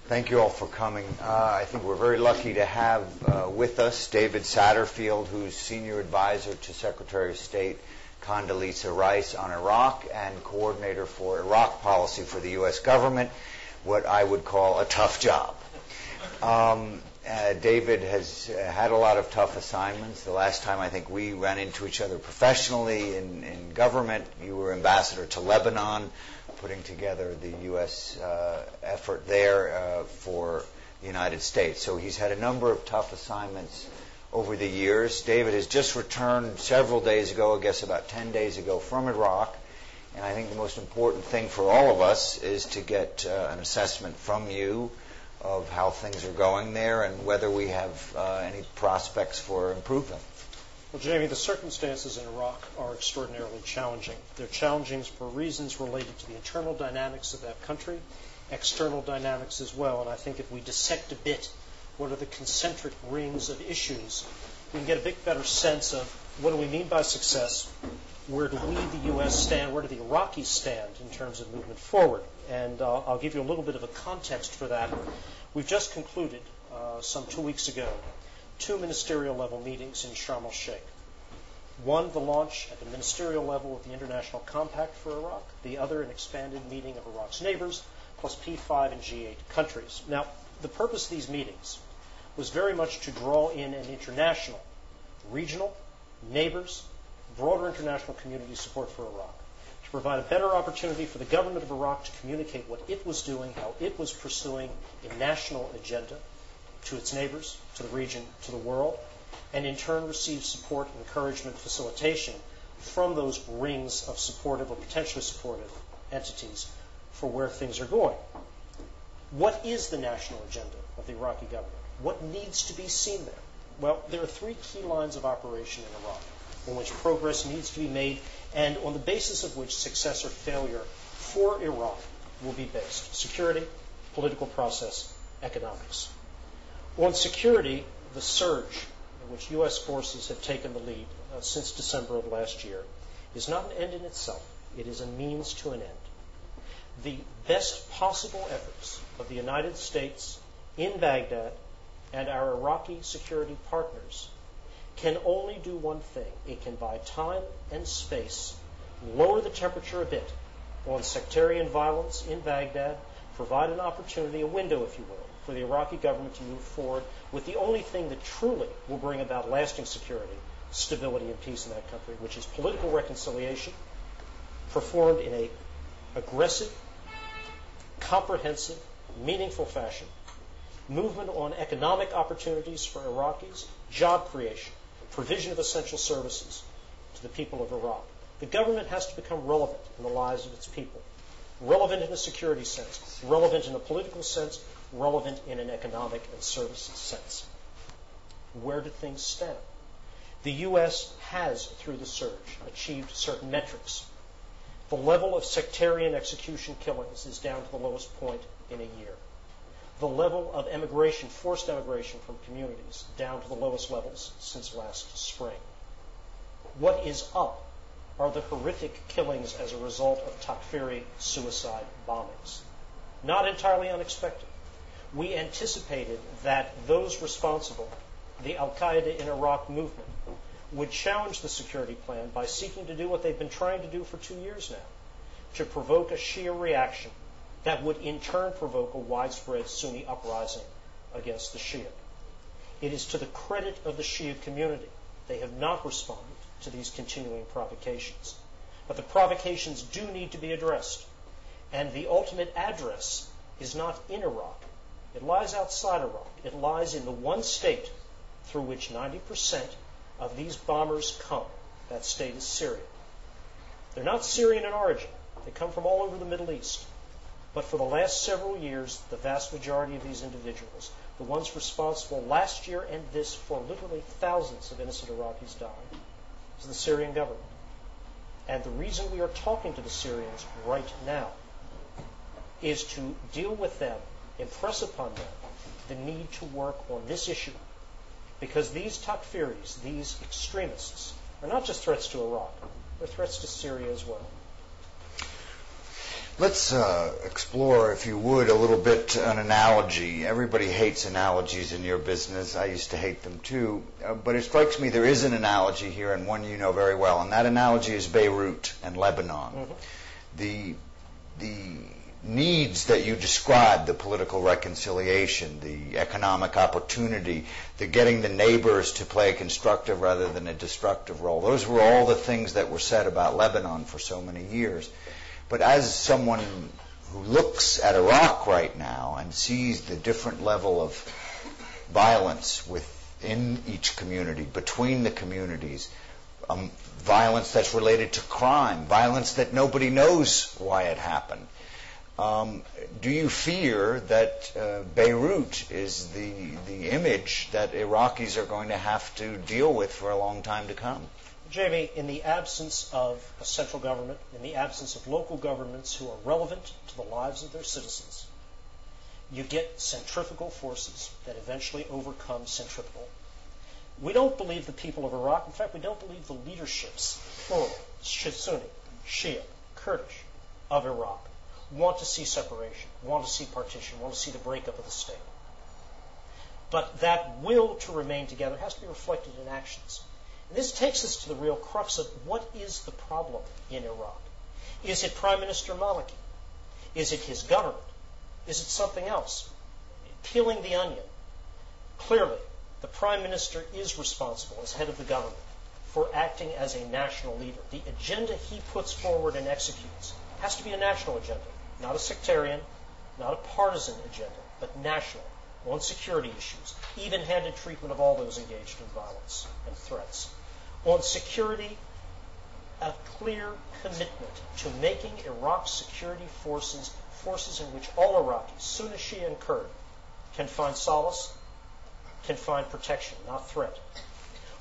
Thank you all for coming. I think we're very lucky to have with us David Satterfield, who's Senior Advisor to Secretary of State Condoleezza Rice on Iraq and Coordinator for Iraq Policy for the U.S. government, what I would call a tough job. David has had a lot of tough assignments. The last time I think we ran into each other professionally in government, you were ambassador to Lebanon, putting together the U.S. effort there for the United States. So he's had a number of tough assignments over the years. David has just returned several days ago, I guess about 10 days ago, from Iraq. And I think the most important thing for all of us is to get an assessment from you of how things are going there and whether we have any prospects for improvement. Well, Jamie, the circumstances in Iraq are extraordinarily challenging. They're challenging for reasons related to the internal dynamics of that country, external dynamics as well. And I think if we dissect a bit what are the concentric rings of issues, we can get a bit better sense of what do we mean by success, where do we, the U.S., stand, where do the Iraqis stand in terms of movement forward. And I'll give you a little bit of a context for that. We've just concluded, some 2 weeks ago, 2 ministerial level meetings in Sharm el-Sheikh. One, the launch at the ministerial level of the International Compact for Iraq. The other, an expanded meeting of Iraq's neighbors, plus P5 and G8 countries. Now, the purpose of these meetings was very much to draw in an international, regional, neighbors, broader international community support for Iraq, to provide a better opportunity for the government of Iraq to communicate what it was doing, how it was pursuing a national agenda to its neighbors, to the region, to the world, and in turn receive support, encouragement, facilitation from those rings of supportive or potentially supportive entities for where things are going. What is the national agenda of the Iraqi government? What needs to be seen there? Well, there are 3 key lines of operation in Iraq on which progress needs to be made and on the basis of which success or failure for Iraq will be based. Security, political process, economics. On security, the surge in which U.S. forces have taken the lead since December of last year is not an end in itself. It is a means to an end. The best possible efforts of the United States in Baghdad and our Iraqi security partners can only do one thing. It can buy time and space, lower the temperature a bit on sectarian violence in Baghdad, provide an opportunity, a window, if you will, for the Iraqi government to move forward with the only thing that truly will bring about lasting security, stability, and peace in that country, which is political reconciliation, performed in an aggressive, comprehensive, meaningful fashion, movement on economic opportunities for Iraqis, job creation, provision of essential services to the people of Iraq. The government has to become relevant in the lives of its people, relevant in a security sense, relevant in a political sense, relevant in an economic and services sense. Where do things stand? The U.S. has, through the surge, achieved certain metrics. The level of sectarian execution killings is down to the lowest point in a year. The level of emigration, forced emigration from communities, down to the lowest levels since last spring. What is up are the horrific killings as a result of Takfiri suicide bombings. Not entirely unexpected. We anticipated that those responsible, the al-Qaeda in Iraq movement, would challenge the security plan by seeking to do what they've been trying to do for 2 years now, to provoke a Shia reaction that would in turn provoke a widespread Sunni uprising against the Shia. It is to the credit of the Shia community. They have not responded to these continuing provocations. But the provocations do need to be addressed. And the ultimate address is not in Iraq. It lies outside Iraq. It lies in the one state through which 90% of these bombers come. That state is Syria. They're not Syrian in origin. They come from all over the Middle East. But for the last several years, the vast majority of these individuals, the ones responsible last year and this for literally thousands of innocent Iraqis dying, is the Syrian government. And the reason we are talking to the Syrians right now is to deal with them, impress upon them the need to work on this issue. Because these Takfiris, these extremists, are not just threats to Iraq, they're threats to Syria as well. Let's explore, if you would, a little bit an analogy. Everybody hates analogies in your business. I used to hate them too. But it strikes me there is an analogy here, and one you know very well. And that analogy is Beirut and Lebanon. Mm-hmm. The needs that you described, the political reconciliation, the economic opportunity, the getting the neighbors to play a constructive rather than a destructive role, those were all the things that were said about Lebanon for so many years. But as someone who looks at Iraq right now and sees the different level of violence within each community, between the communities, violence that's related to crime, violence that nobody knows why it happened, do you fear that Beirut is the image that Iraqis are going to have to deal with for a long time to come? Jamie, in the absence of a central government, in the absence of local governments who are relevant to the lives of their citizens, you get centrifugal forces that eventually overcome centripetal. We don't believe the people of Iraq, in fact, we don't believe the leaderships, plural, Sunni, Shia, Kurdish, of Iraq, want to see separation, want to see partition, want to see the breakup of the state. But that will to remain together has to be reflected in actions. And this takes us to the real crux of what is the problem in Iraq. Is it Prime Minister Maliki? Is it his government? Is it something else? Peeling the onion. Clearly, the Prime Minister is responsible as head of the government for acting as a national leader. The agenda he puts forward and executes has to be a national agenda, not a sectarian, not a partisan agenda, but national, on security issues, even-handed treatment of all those engaged in violence and threats. On security, a clear commitment to making Iraq's security forces in which all Iraqis, Sunni, Shia, and Kurd, can find solace, can find protection, not threat.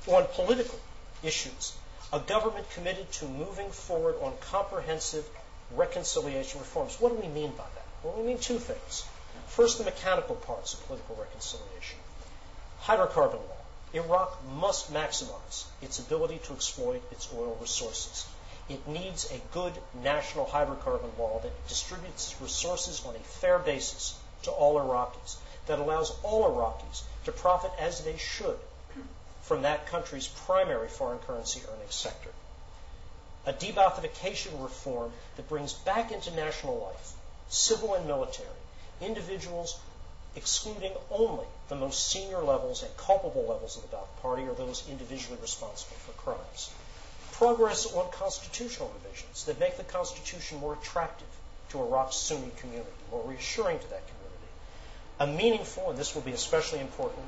On political issues, a government committed to moving forward on comprehensive reconciliation reforms. What do we mean by that? Well, we mean two things. First, the mechanical parts of political reconciliation. Hydrocarbon law. Iraq must maximize its ability to exploit its oil resources. It needs a good national hydrocarbon law that distributes its resources on a fair basis to all Iraqis, that allows all Iraqis to profit as they should from that country's primary foreign currency earning sector. A de-Baathification reform that brings back into national life, civil and military, individuals excluding only the most senior levels and culpable levels of the Ba'ath Party or those individually responsible for crimes. Progress on constitutional revisions that make the Constitution more attractive to Iraq's Sunni community, more reassuring to that community. A meaningful, and this will be especially important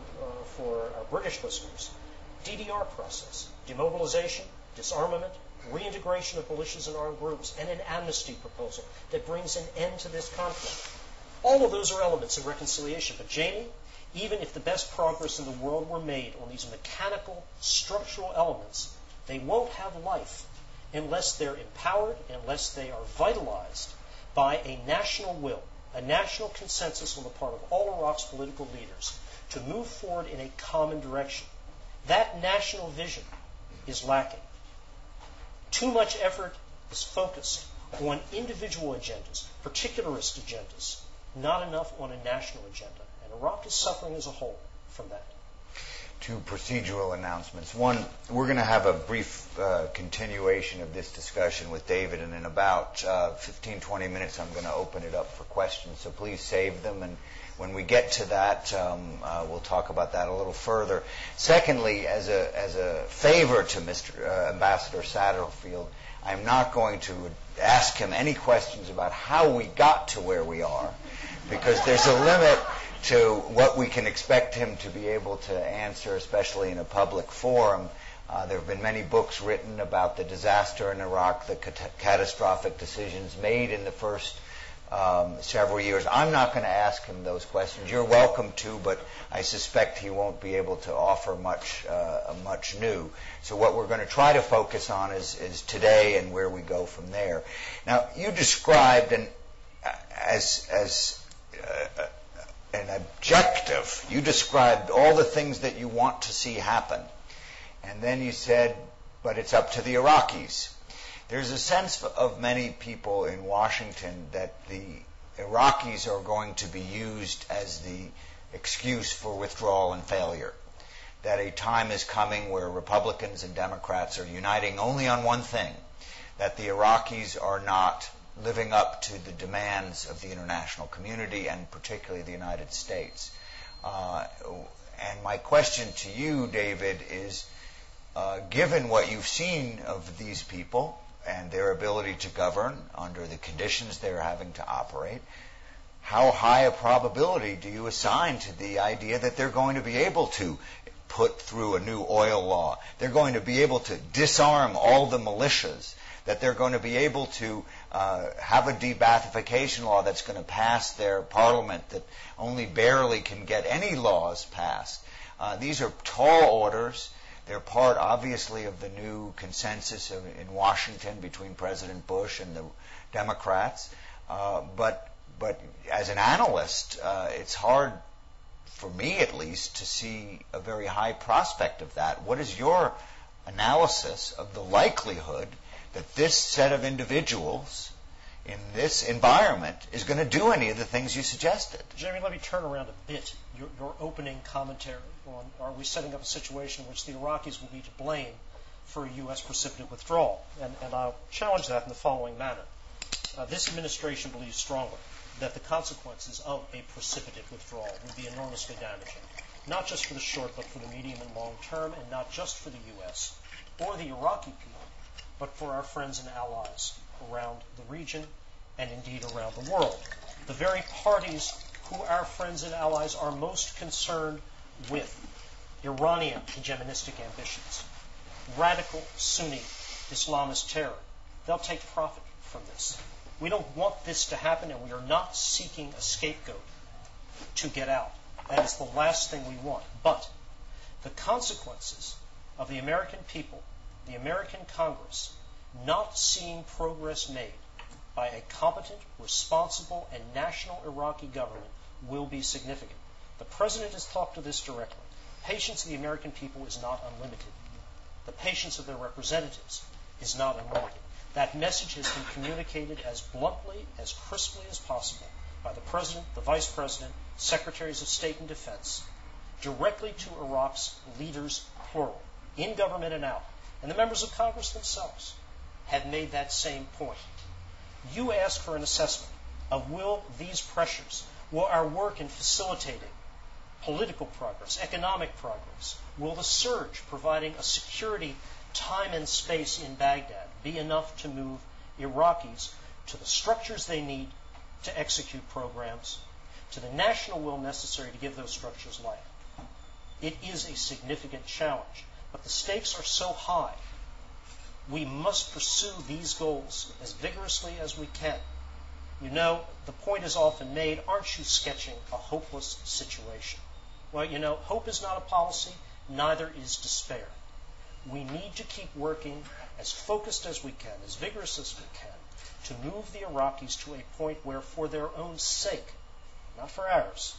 for our British listeners, DDR process, demobilization, disarmament, reintegration of militias and armed groups, and an amnesty proposal that brings an end to this conflict. All of those are elements of reconciliation. But Jamie, even if the best progress in the world were made on these mechanical, structural elements, they won't have life unless they're empowered, unless they are vitalized by a national will, a national consensus on the part of all Iraq's political leaders to move forward in a common direction. That national vision is lacking. Too much effort is focused on individual agendas, particularist agendas, not enough on a national agenda. And Iraq is suffering as a whole from that. Two procedural announcements. One, we're going to have a brief continuation of this discussion with David, and in about 15, 20 minutes I'm going to open it up for questions, so please save them, and when we get to that, we'll talk about that a little further. Secondly, as a favor to Mr. Ambassador Satterfield, I'm not going to ask him any questions about how we got to where we are, because there's a limit to what we can expect him to be able to answer, especially in a public forum. There have been many books written about the disaster in Iraq, the catastrophic decisions made in the first several years. I'm not going to ask him those questions. You're welcome to, but I suspect he won't be able to offer much new. So what we're going to try to focus on is today and where we go from there. Now, you described as an objective. You described all the things that you want to see happen. And then you said, but it's up to the Iraqis. There's a sense of many people in Washington that the Iraqis are going to be used as the excuse for withdrawal and failure. That a time is coming where Republicans and Democrats are uniting only on one thing, that the Iraqis are not living up to the demands of the international community and particularly the United States. And my question to you, David, is given what you've seen of these people and their ability to govern under the conditions they're having to operate, how high a probability do you assign to the idea that they're going to be able to put through a new oil law, they're going to be able to disarm all the militias, that they're going to be able to have a de-Baathification law that's going to pass their parliament that only barely can get any laws passed? These are tall orders. They're part, obviously, of the new consensus in Washington between President Bush and the Democrats. But as an analyst, it's hard, for me at least, to see a very high prospect of that. What is your analysis of the likelihood that this set of individuals in this environment is going to do any of the things you suggested? Jamie, let me turn around a bit your opening commentary on, are we setting up a situation in which the Iraqis will be to blame for a U.S. precipitate withdrawal? And I'll challenge that in the following manner. This administration believes strongly that the consequences of a precipitate withdrawal would be enormously damaging, not just for the short, but for the medium and long term, and not just for the U.S. or the Iraqi people, but for our friends and allies around the region and indeed around the world. The very parties who our friends and allies are most concerned with, Iranian hegemonistic ambitions, radical Sunni Islamist terror, they'll take profit from this. We don't want this to happen, and we are not seeking a scapegoat to get out. That is the last thing we want. But the consequences of the American people, the American Congress, not seeing progress made by a competent, responsible, and national Iraqi government will be significant. The President has talked to this directly. Patience of the American people is not unlimited. The patience of their representatives is not unlimited. That message has been communicated as bluntly, as crisply as possible by the President, the Vice President, Secretaries of State and Defense, directly to Iraq's leaders, plural, in government and out. And the members of Congress themselves have made that same point. You ask for an assessment of will these pressures, will our work in facilitating political progress, economic progress, will the surge providing a security time and space in Baghdad be enough to move Iraqis to the structures they need to execute programs, to the national will necessary to give those structures life? It is a significant challenge, but the stakes are so high. We must pursue these goals as vigorously as we can. You know, the point is often made, aren't you sketching a hopeless situation? Well, you know, hope is not a policy, neither is despair. We need to keep working as focused as we can, as vigorous as we can, to move the Iraqis to a point where, for their own sake, not for ours,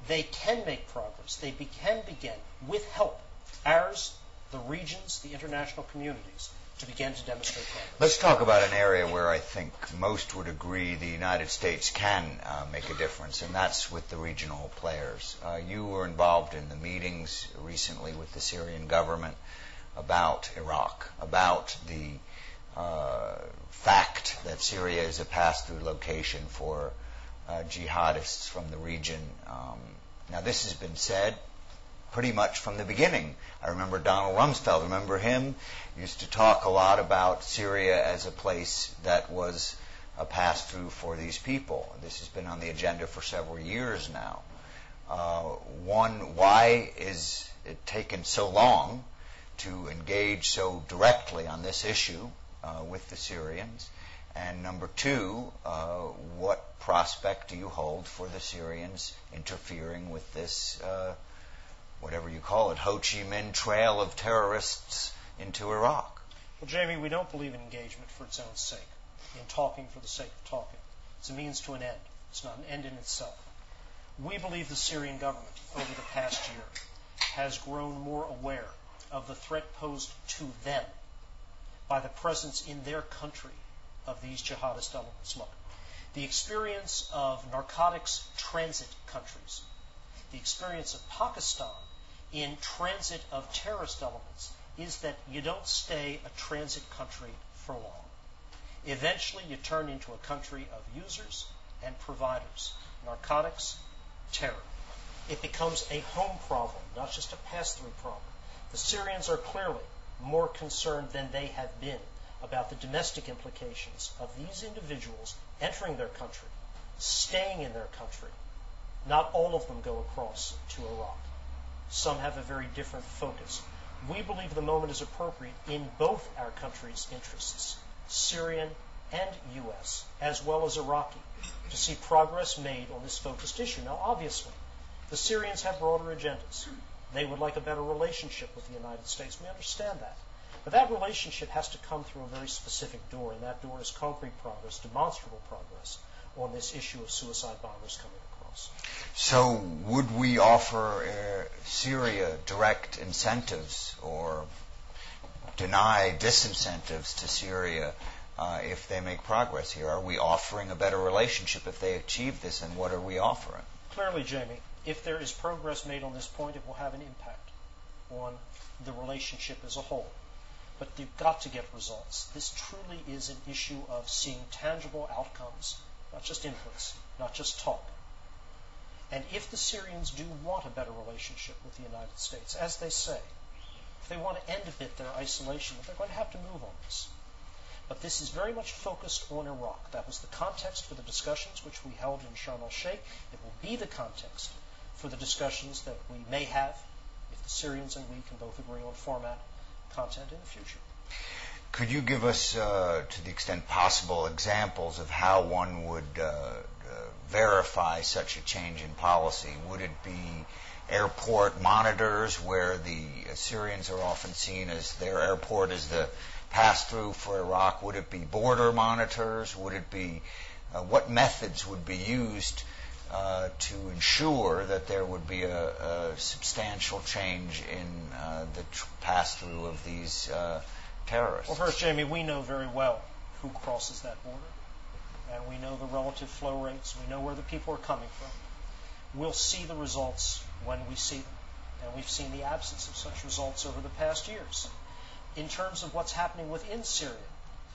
they can make progress. They can begin, with help, ours, the regions, the international communities, to begin to demonstrate progress. Let's talk about an area where I think most would agree the United States can make a difference, and that's with the regional players. You were involved in the meetings recently with the Syrian government about Iraq, about the fact that Syria is a pass-through location for jihadists from the region. Now, this has been said pretty much from the beginning. I remember Donald Rumsfeld. Remember him? He used to talk a lot about Syria as a place that was a pass-through for these people. This has been on the agenda for several years now. One, why is it taken so long to engage so directly on this issue with the Syrians? And number two, what prospect do you hold for the Syrians interfering with this whatever you call it, Ho Chi Minh trail of terrorists into Iraq? Well, Jamie, we don't believe in engagement for its own sake, in talking for the sake of talking. It's a means to an end. It's not an end in itself. We believe the Syrian government, over the past year, has grown more aware of the threat posed to them by the presence in their country of these jihadist elements. Look, the experience of narcotics transit countries, the experience of Pakistan in transit of terrorist elements is that you don't stay a transit country for long. Eventually, you turn into a country of users and providers. Narcotics, terror. It becomes a home problem, not just a pass-through problem. The Syrians are clearly more concerned than they have been about the domestic implications of these individuals entering their country, staying in their country. Not all of them go across to Iraq. Some have a very different focus. We believe the moment is appropriate in both our countries' interests, Syrian and U.S., as well as Iraqi, to see progress made on this focused issue. Now, obviously, the Syrians have broader agendas. They would like a better relationship with the United States. We understand that. But that relationship has to come through a very specific door, and that door is concrete progress, demonstrable progress on this issue of suicide bombers coming across. So would we offer Syria direct incentives or deny disincentives to Syria if they make progress here? Are we offering a better relationship if they achieve this, and what are we offering? Clearly, Jamie, if there is progress made on this point, it will have an impact on the relationship as a whole. But you've got to get results. This truly is an issue of seeing tangible outcomes, not just inputs, not just talk. And if the Syrians do want a better relationship with the United States, as they say, if they want to end a bit their isolation, they're going to have to move on this. But this is very much focused on Iraq. That was the context for the discussions which we held in Sharm el-Sheikh. It will be the context for the discussions that we may have if the Syrians and we can both agree on format, content in the future. Could you give us, to the extent possible, examples of how one would verify such a change in policy? Would it be airport monitors, where the Syrians are often seen as their airport is the pass-through for Iraq? Would it be border monitors? Would it be what methods would be used to ensure that there would be a substantial change in the pass-through of these terrorists? Well, first, Jamie, we know very well who crosses that border, and we know the relative flow rates. We know where the people are coming from. We'll see the results when we see them, and we've seen the absence of such results over the past years. In terms of what's happening within Syria,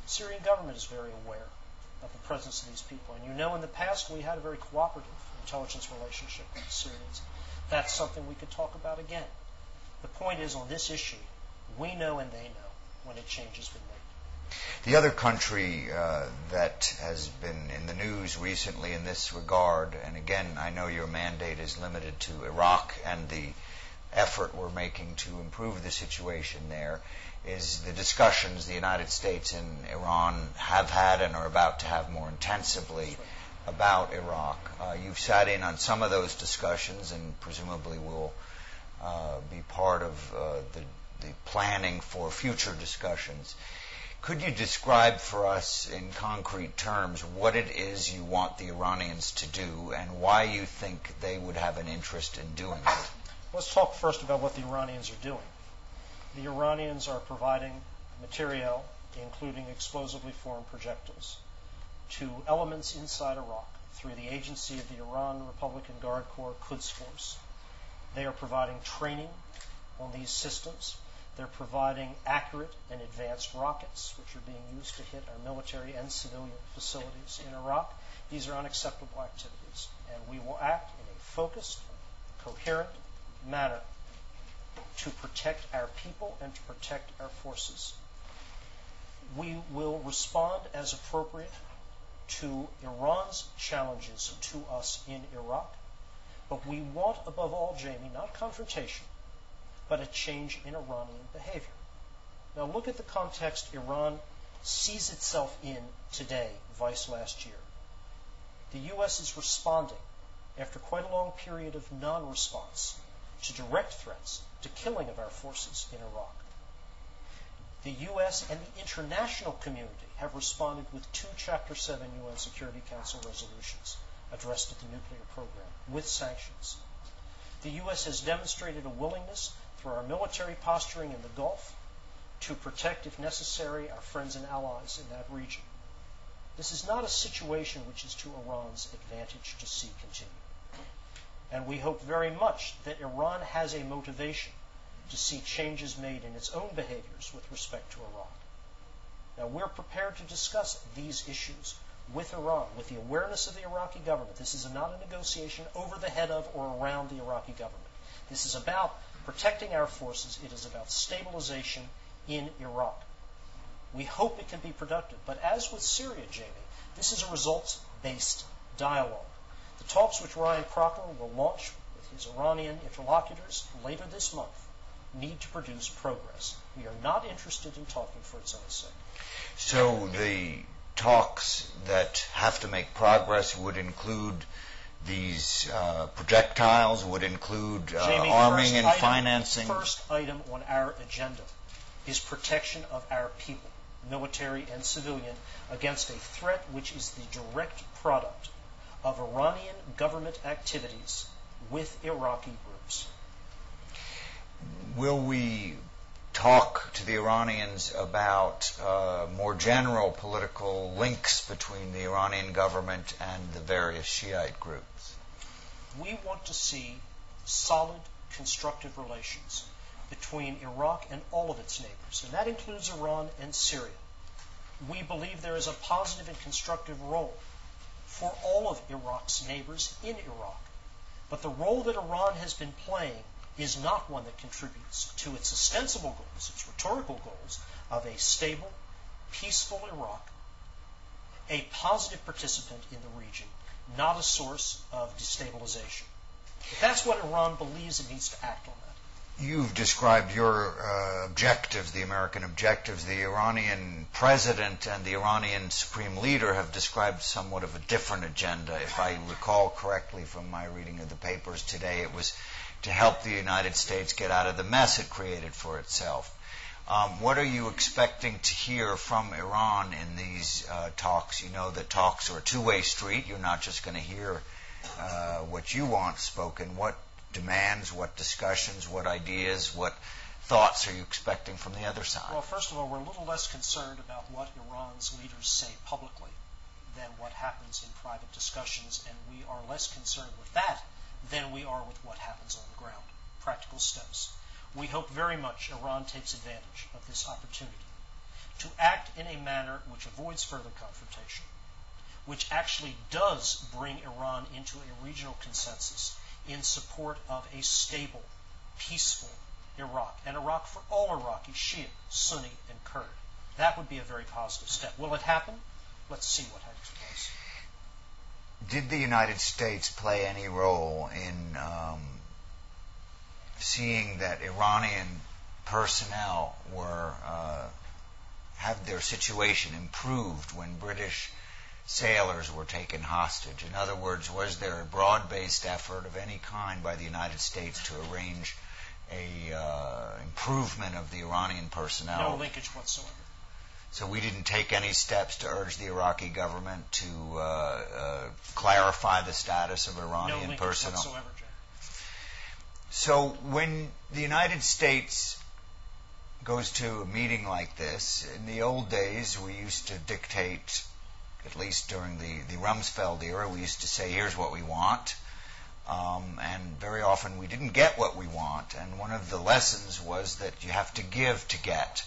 the Syrian government is very aware of the presence of these people. And you know, in the past, we had a very cooperative intelligence relationship with the Syrians. That's something we could talk about again. The point is, on this issue, we know and they know when a change has been made. The other country that has been in the news recently in this regard, and again, I know your mandate is limited to Iraq and the effort we're making to improve the situation there, is the discussions the United States and Iran have had and are about to have more intensively about Iraq. You've sat in on some of those discussions and presumably will be part of the planning for future discussions. Could you describe for us in concrete terms what it is you want the Iranians to do and why you think they would have an interest in doing it? Let's talk first about what the Iranians are doing. The Iranians are providing materiel, including explosively formed projectiles, to elements inside Iraq through the agency of the Iran Republican Guard Corps Quds Force. They are providing training on these systems. They're providing accurate and advanced rockets, which are being used to hit our military and civilian facilities in Iraq. These are unacceptable activities, and we will act in a focused, coherent manner to protect our people and to protect our forces. We will respond as appropriate to Iran's challenges to us in Iraq, but we want, above all, Jamie, not confrontation, but a change in Iranian behavior. Now look at the context Iran sees itself in today, vice last year. The U.S. is responding after quite a long period of non-response to direct threats to killing of our forces in Iraq. The U.S. and the international community have responded with 2 Chapter 7 UN Security Council resolutions addressed to the nuclear program with sanctions. The U.S. has demonstrated a willingness through our military posturing in the Gulf to protect, if necessary, our friends and allies in that region. This is not a situation which is to Iran's advantage to see continue. And we hope very much that Iran has a motivation to see changes made in its own behaviors with respect to Iraq. Now, we're prepared to discuss these issues with Iran, with the awareness of the Iraqi government. This is not a negotiation over the head of or around the Iraqi government. This is about protecting our forces. It is about stabilization in Iraq. We hope it can be productive. But as with Syria, Jamie, this is a results-based dialogue. The talks which Ryan Crocker will launch with his Iranian interlocutors later this month need to produce progress. We are not interested in talking for its own sake. So the talks that have to make progress would include these projectiles, would include Jamie, arming and financing? First item on our agenda is protection of our people, military and civilian, against a threat which is the direct product of Iranian government activities with Iraqi groups. Will we talk to the Iranians about more general political links between the Iranian government and the various Shiite groups? We want to see solid, constructive relations between Iraq and all of its neighbors, and that includes Iran and Syria. We believe there is a positive and constructive role for all of Iraq's neighbors in Iraq. But the role that Iran has been playing is not one that contributes to its ostensible goals, its rhetorical goals, of a stable, peaceful Iraq, a positive participant in the region, not a source of destabilization. If that's what Iran believes, it needs to act on that. You've described your objectives, the American objectives. The Iranian president and the Iranian supreme leader have described somewhat of a different agenda. If I recall correctly from my reading of the papers today, it was to help the United States get out of the mess it created for itself. What are you expecting to hear from Iran in these talks? You know that talks are a two-way street. You're not just going to hear what you want spoken. What demands, what discussions, what ideas, what thoughts are you expecting from the other side? Well, first of all, we're a little less concerned about what Iran's leaders say publicly than what happens in private discussions, and we are less concerned with that than we are with what happens on the ground, practical steps. We hope very much Iran takes advantage of this opportunity to act in a manner which avoids further confrontation, which actually does bring Iran into a regional consensus in support of a stable, peaceful Iraq, and Iraq for all Iraqis, Shia, Sunni, and Kurd. That would be a very positive step. Will it happen? Let's see what takes place. Did the United States play any role in seeing that Iranian personnel had their situation improved when British sailors were taken hostage? In other words, was there a broad-based effort of any kind by the United States to arrange a improvement of the Iranian personnel? No linkage whatsoever. So we didn't take any steps to urge the Iraqi government to clarify the status of Iranian personnel? No linkage whatsoever, Jay. So when the United States goes to a meeting like this, in the old days we used to dictate, at least during the Rumsfeld era, we used to say, here's what we want. And very often we didn't get what we want. And one of the lessons was that you have to give to get.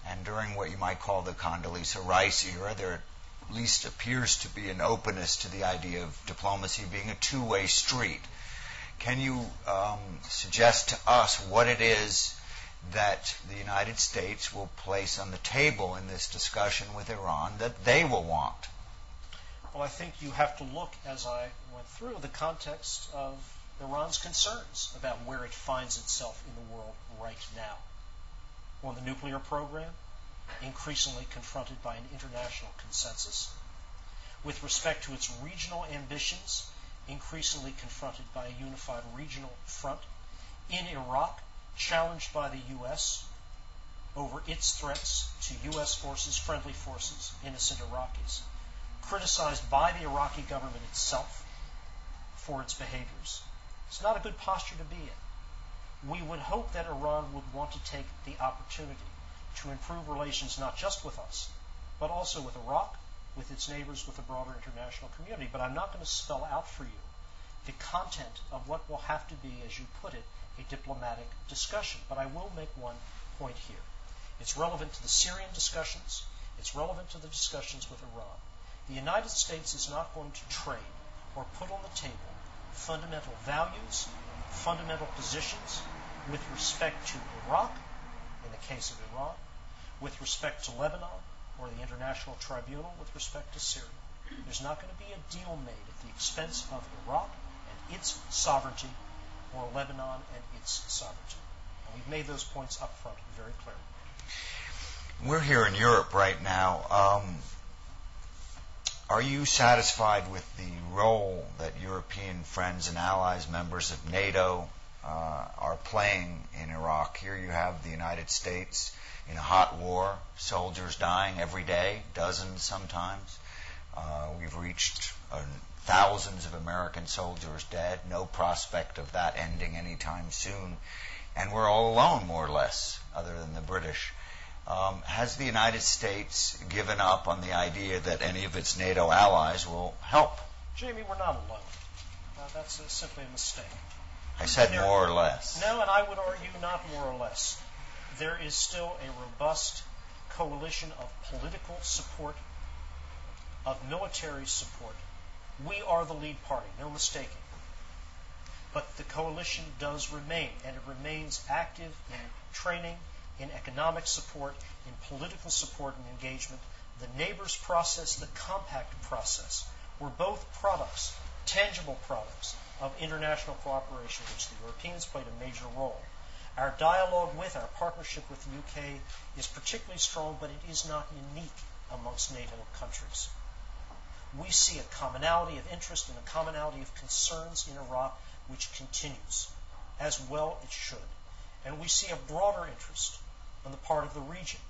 And during what you might call the Condoleezza Rice era, there at least appears to be an openness to the idea of diplomacy being a two-way street. Can you suggest to us what it is that the United States will place on the table in this discussion with Iran that they will want? Well, I think you have to look, as I went through, the context of Iran's concerns about where it finds itself in the world right now. On the nuclear program, increasingly confronted by an international consensus. With respect to its regional ambitions, increasingly confronted by a unified regional front. In Iraq, challenged by the U.S. over its threats to U.S. forces, friendly forces, innocent Iraqis. Criticized by the Iraqi government itself for its behaviors. It's not a good posture to be in. We would hope that Iran would want to take the opportunity to improve relations not just with us, but also with Iraq, with its neighbors, with the broader international community. But I'm not going to spell out for you the content of what will have to be, as you put it, a diplomatic discussion. But I will make one point here. It's relevant to the Syrian discussions. It's relevant to the discussions with Iran. The United States is not going to trade or put on the table fundamental values, fundamental positions with respect to Iraq, in the case of Iran, with respect to Lebanon, or the International Tribunal with respect to Syria. There's not going to be a deal made at the expense of Iraq and its sovereignty, or Lebanon and its sovereignty. And we've made those points up front very clearly. We're here in Europe right now. Are you satisfied with the role that European friends and allies, members of NATO, are playing in Iraq? Here you have the United States in a hot war, soldiers dying every day, dozens sometimes. We've reached thousands of American soldiers dead, no prospect of that ending anytime soon. And we're all alone, more or less, other than the British. Has the United States given up on the idea that any of its NATO allies will help? Jamie, we're not alone. That's simply a mistake. I said more or less. No, and I would argue not more or less. There is still a robust coalition of political support, of military support. We are the lead party, no mistaking. But the coalition does remain, and it remains active in training, in economic support, in political support and engagement. The neighbors process, the compact process, were both products, tangible products, of international cooperation, which the Europeans played a major role. Our dialogue with, our partnership with the UK is particularly strong, but it is not unique amongst NATO countries. We see a commonality of interest and a commonality of concerns in Iraq which continues, as well it should. And we see a broader interest on the part of the region.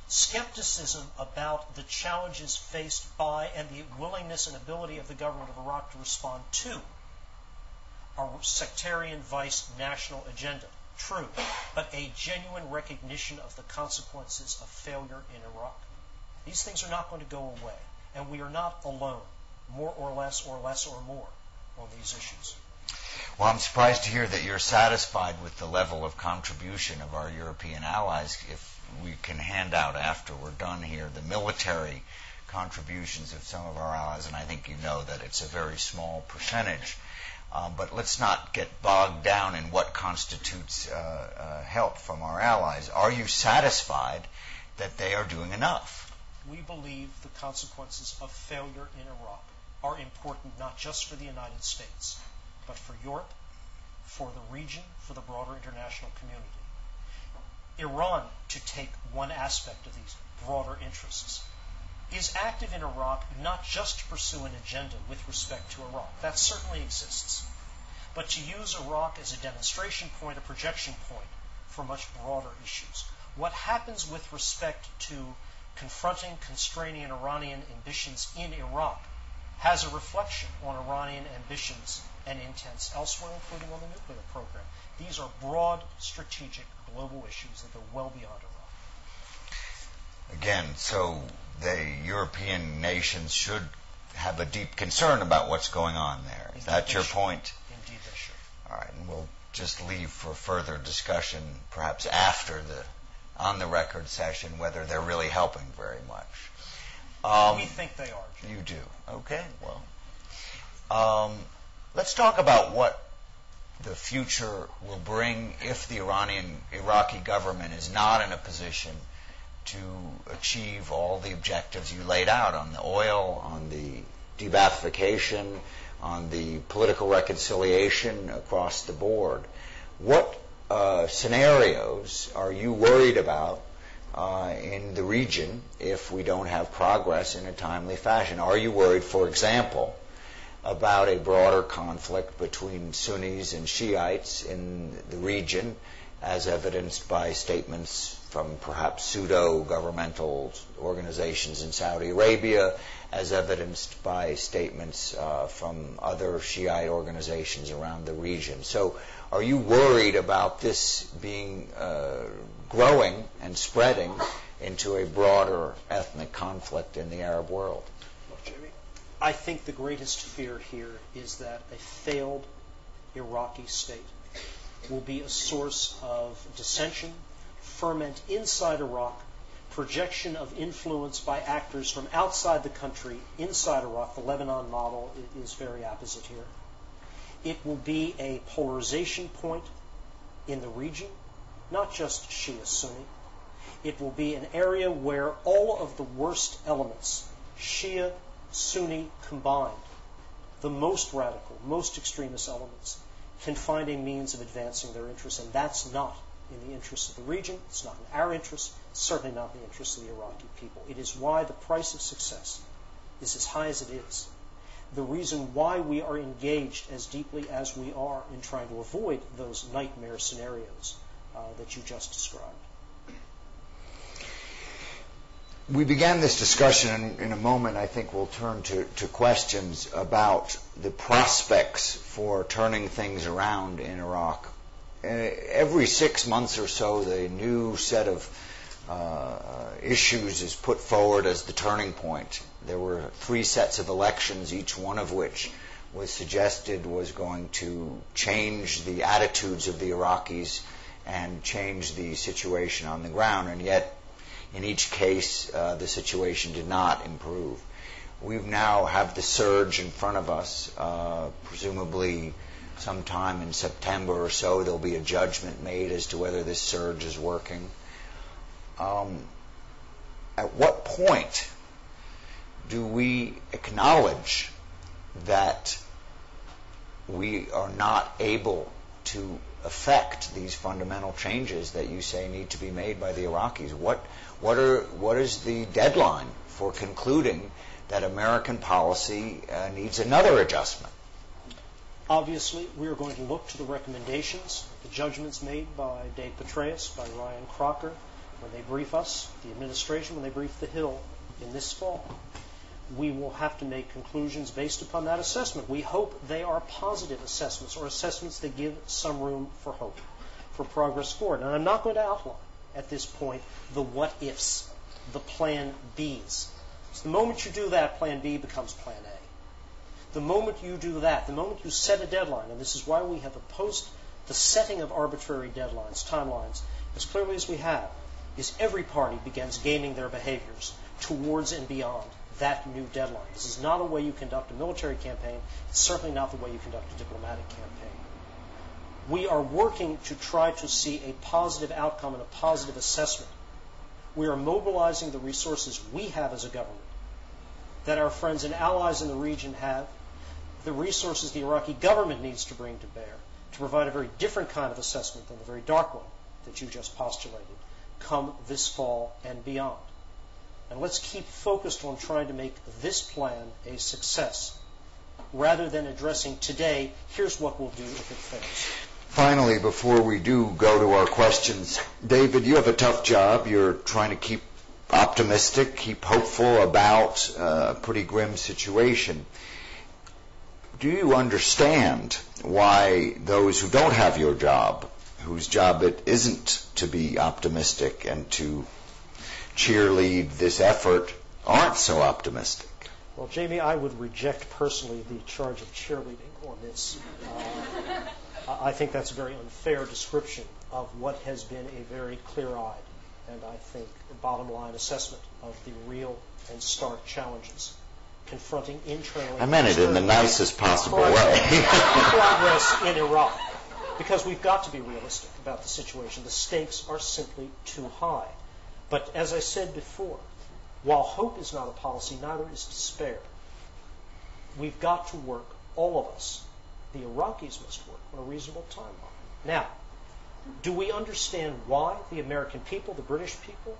Skepticism about the challenges faced by and the willingness and ability of the government of Iraq to respond to our sectarian vice national agenda. True, but a genuine recognition of the consequences of failure in Iraq. These things are not going to go away, and we are not alone, more or less or more, on these issues. Well, I'm surprised to hear that you're satisfied with the level of contribution of our European allies. If we can hand out after we're done here the military contributions of some of our allies, and I think you know that it's a very small percentage. But let's not get bogged down in what constitutes help from our allies. Are you satisfied that they are doing enough? We believe the consequences of failure in Iraq are important not just for the United States, but for Europe, for the region, for the broader international community. Iran, to take one aspect of these broader interests, is active in Iraq not just to pursue an agenda with respect to Iraq. That certainly exists. But to use Iraq as a demonstration point, a projection point for much broader issues. What happens with respect to confronting, constraining Iranian ambitions in Iraq has a reflection on Iranian ambitions and intents elsewhere, including on the nuclear program. These are broad, strategic, global issues that go well beyond Iraq. Again, so the European nations should have a deep concern about what's going on there. Is that your point? Indeed they should. All right, and we'll just leave for further discussion, perhaps after the on-the-record session, whether they're really helping very much. We think they are, Jim. You do. Okay, well. Let's talk about what the future will bring if the Iraqi government is not in a position to achieve all the objectives you laid out on the oil, on the de-Baathification, on the political reconciliation across the board. What scenarios are you worried about in the region if we don't have progress in a timely fashion? Are you worried, for example, about a broader conflict between Sunnis and Shiites in the region as evidenced by statements from perhaps pseudo-governmental organizations in Saudi Arabia, as evidenced by statements from other Shiite organizations around the region. So are you worried about this being growing and spreading into a broader ethnic conflict in the Arab world? Look, Jamie, I think the greatest fear here is that a failed Iraqi state will be a source of dissension, ferment inside Iraq, projection of influence by actors from outside the country inside Iraq. The Lebanon model is very opposite here. It will be a polarization point in the region, not just Shia Sunni. It will be an area where all of the worst elements, Shia, Sunni combined, the most radical, most extremist elements, can find a means of advancing their interests, and that's not in the interests of the region. It's not in our interests. It's certainly not in the interests of the Iraqi people. It is why the price of success is as high as it is. The reason why we are engaged as deeply as we are in trying to avoid those nightmare scenarios that you just described. We began this discussion, and in a moment I think we'll turn to questions about the prospects for turning things around in Iraq. Every 6 months or so, the new set of issues is put forward as the turning point. There were 3 sets of elections, each one of which was suggested was going to change the attitudes of the Iraqis and change the situation on the ground, and yet in each case the situation did not improve. We now have the surge in front of us, presumably sometime in September or so there'll be a judgment made as to whether this surge is working. At what point do we acknowledge that we are not able to affect these fundamental changes that you say need to be made by the Iraqis? What is the deadline for concluding that American policy needs another adjustment? Obviously, we are going to look to the recommendations, the judgments made by Dave Petraeus, by Ryan Crocker, when they brief us, the administration, when they brief the Hill in this fall. We will have to make conclusions based upon that assessment. We hope they are positive assessments, or assessments that give some room for hope, for progress forward. And I'm not going to outline at this point the what-ifs, the plan Bs. So the moment you do that, plan B becomes plan A. The moment you do that, the moment you set a deadline, and this is why we have opposed the setting of arbitrary deadlines, timelines, as clearly as we have, is every party begins gaming their behaviors towards and beyond that new deadline. This is not a way you conduct a military campaign. It's certainly not the way you conduct a diplomatic campaign. We are working to try to see a positive outcome and a positive assessment. We are mobilizing the resources we have as a government, that our friends and allies in the region have, the resources the Iraqi government needs to bring to bear to provide a very different kind of assessment than the very dark one that you just postulated, come this fall and beyond. And let's keep focused on trying to make this plan a success, rather than addressing today, here's what we'll do if it fails. Finally, before we do go to our questions, David, you have a tough job. You're trying to keep optimistic, keep hopeful about a pretty grim situation. Do you understand why those who don't have your job, whose job it isn't to be optimistic and to cheerlead this effort, aren't so optimistic? Well, Jamie, I would reject personally the charge of cheerleading on this. I think that's a very unfair description of what has been a very clear-eyed and, I think, bottom-line assessment of the real and stark challenges confronting internally. I meant it in the nicest possible way. Progress in Iraq. Because we've got to be realistic about the situation. The stakes are simply too high. But as I said before, while hope is not a policy, neither is despair. We've got to work, all of us. The Iraqis must work on a reasonable timeline. Now, do we understand why the American people, the British people,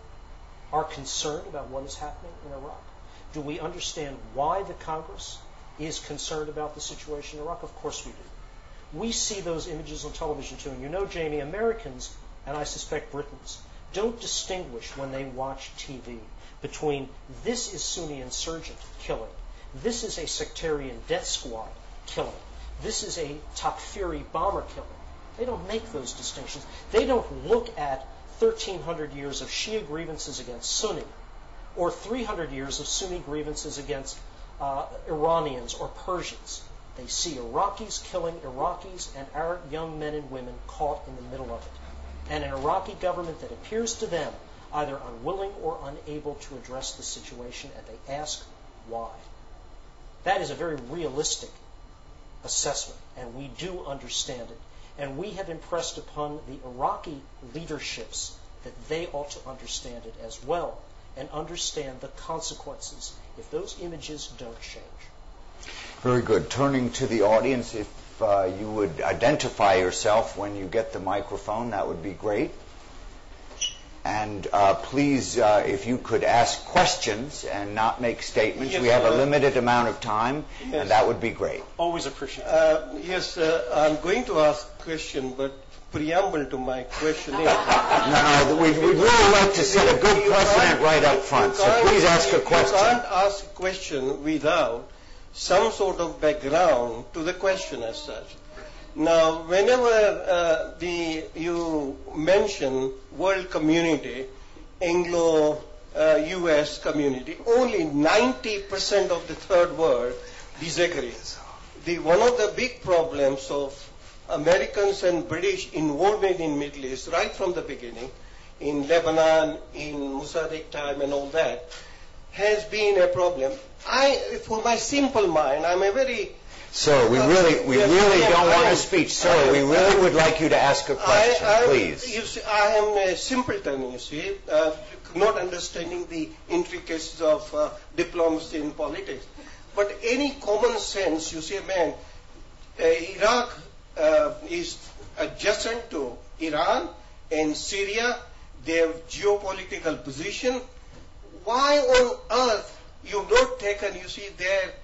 are concerned about what is happening in Iraq? Do we understand why the Congress is concerned about the situation in Iraq? Of course we do. We see those images on television too. And you know, Jamie, Americans and I suspect Britons, don't distinguish when they watch TV between this is Sunni insurgent killing, this is a sectarian death squad killing, this is a Takfiri bomber killing. They don't make those distinctions. They don't look at 1,300 years of Shia grievances against Sunni or 300 years of Sunni grievances against Iranians or Persians. They see Iraqis killing Iraqis and Arab young men and women caught in the middle of it. And an Iraqi government that appears to them either unwilling or unable to address the situation, and they ask why. That is a very realistic assessment, and we do understand it. And we have impressed upon the Iraqi leaderships that they ought to understand it as well and understand the consequences if those images don't change. Very good. Turning to the audience, if you would identify yourself when you get the microphone, that would be great. And please, if you could ask questions and not make statements. Yes, we have a limited amount of time, yes, and that would be great. Always appreciate it. Yes, I'm going to ask a question, but preamble to my question is... No, we'd really like to set a good precedent right up front, so please ask a question. You can't ask a question without some sort of background to the question as such. Now, whenever you mention world community, Anglo-US community, only 90% of the third world disagree. One of the big problems of Americans and British involvement in Middle East right from the beginning, in Lebanon, in Mossadegh time and all that, has been a problem. For my simple mind, I'm a very... Sir, we really don't want a speech. Sir, we really would like you to ask a question, please. You see, I am a simpleton, you see, not understanding the intricacies of diplomacy and politics. But any common sense, you see, man, Iraq is adjacent to Iran and Syria. Their geopolitical position. Why on earth you've not taken, you see, their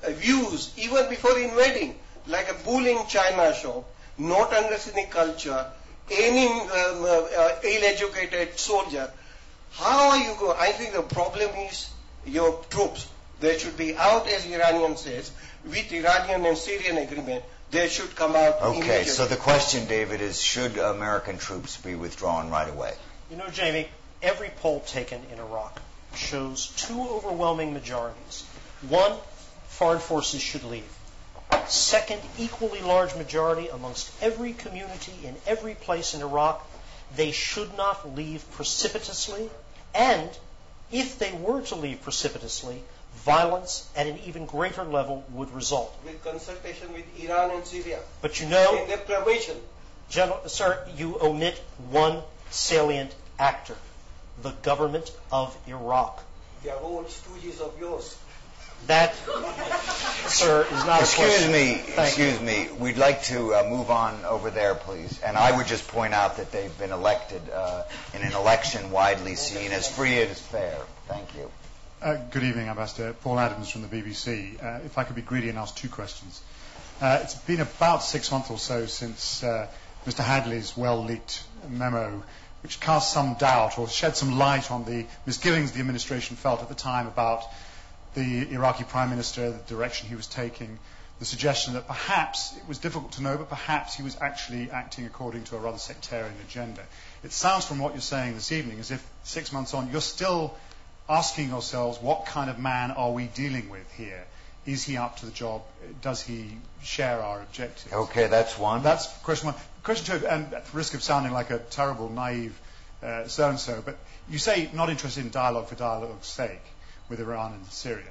views even before invading, like a bullying China shop, not understanding culture, any ill-educated soldier? How are you going? I think the problem is your troops. They should be out, as Iranian says, with Iranian and Syrian agreement. They should come out immediately. Okay, so the question, David, is should American troops be withdrawn right away? You know, Jamie, every poll taken in Iraq shows two overwhelming majorities. One, foreign forces should leave. Second, equally large majority amongst every community in every place in Iraq, they should not leave precipitously. And if they were to leave precipitously, violence at an even greater level would result. With consultation with Iran and Syria. But you know, in their probation. Sir, you omit one salient actor, the government of Iraq. They are all stooges of yours. That, sir, is not a question. Excuse me. We'd like to move on over there, please. And I would just point out that they've been elected in an election widely seen as free and as fair. Thank you. Good evening, Ambassador. Paul Adams from the BBC. If I could be greedy and ask two questions. It's been about 6 months or so since Mr. Hadley's well-leaked memo, which cast some doubt or shed some light on the misgivings the administration felt at the time about the Iraqi Prime Minister, the direction he was taking, the suggestion that perhaps, it was difficult to know, but perhaps he was actually acting according to a rather sectarian agenda. It sounds from what you're saying this evening as if 6 months on, you're still asking yourselves, what kind of man are we dealing with here? Is he up to the job? Does he share our objectives? Okay, that's one. That's question one. Question two, and at the risk of sounding like a terrible, naive so-and-so, but you say not interested in dialogue for dialogue's sake with Iran and Syria.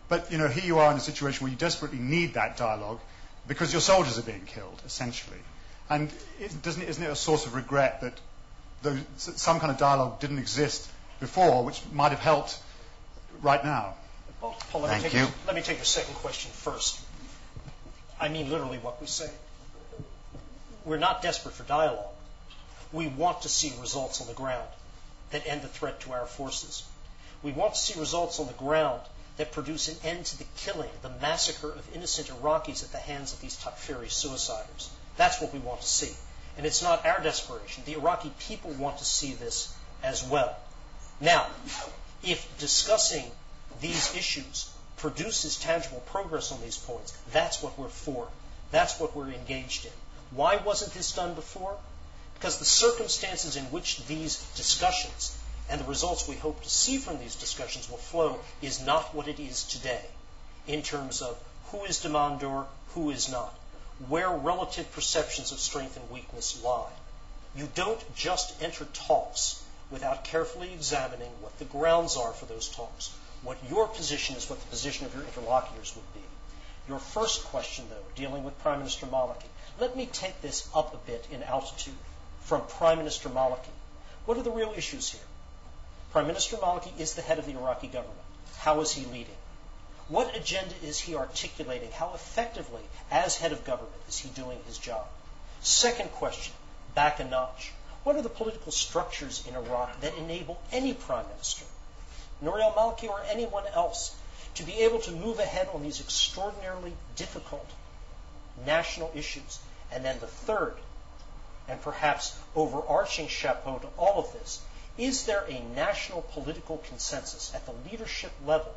But, you know, here you are in a situation where you desperately need that dialogue because your soldiers are being killed, essentially. And isn't it a source of regret that some kind of dialogue didn't exist before, which might have helped right now? Paul, let me take your second question first. I mean literally what we say. We're not desperate for dialogue. We want to see results on the ground that end the threat to our forces. We want to see results on the ground that produce an end to the killing, the massacre of innocent Iraqis at the hands of these Takfiri suiciders. That's what we want to see. And it's not our desperation. The Iraqi people want to see this as well. Now, if discussing these issues produces tangible progress on these points, that's what we're for. That's what we're engaged in. Why wasn't this done before? Because the circumstances in which these discussions and the results we hope to see from these discussions will flow is not what it is today in terms of who is demandeur, who is not, where relative perceptions of strength and weakness lie. You don't just enter talks without carefully examining what the grounds are for those talks, what your position is, what the position of your interlocutors would be. Your first question, though, dealing with Prime Minister Maliki, let me take this up a bit in altitude from Prime Minister Maliki. What are the real issues here? Prime Minister Maliki is the head of the Iraqi government. How is he leading? What agenda is he articulating? How effectively, as head of government, is he doing his job? Second question, back a notch. What are the political structures in Iraq that enable any prime minister, Nouri al-Maliki or anyone else, to be able to move ahead on these extraordinarily difficult national issues? And then the third, and perhaps overarching chapeau to all of this, is there a national political consensus at the leadership level,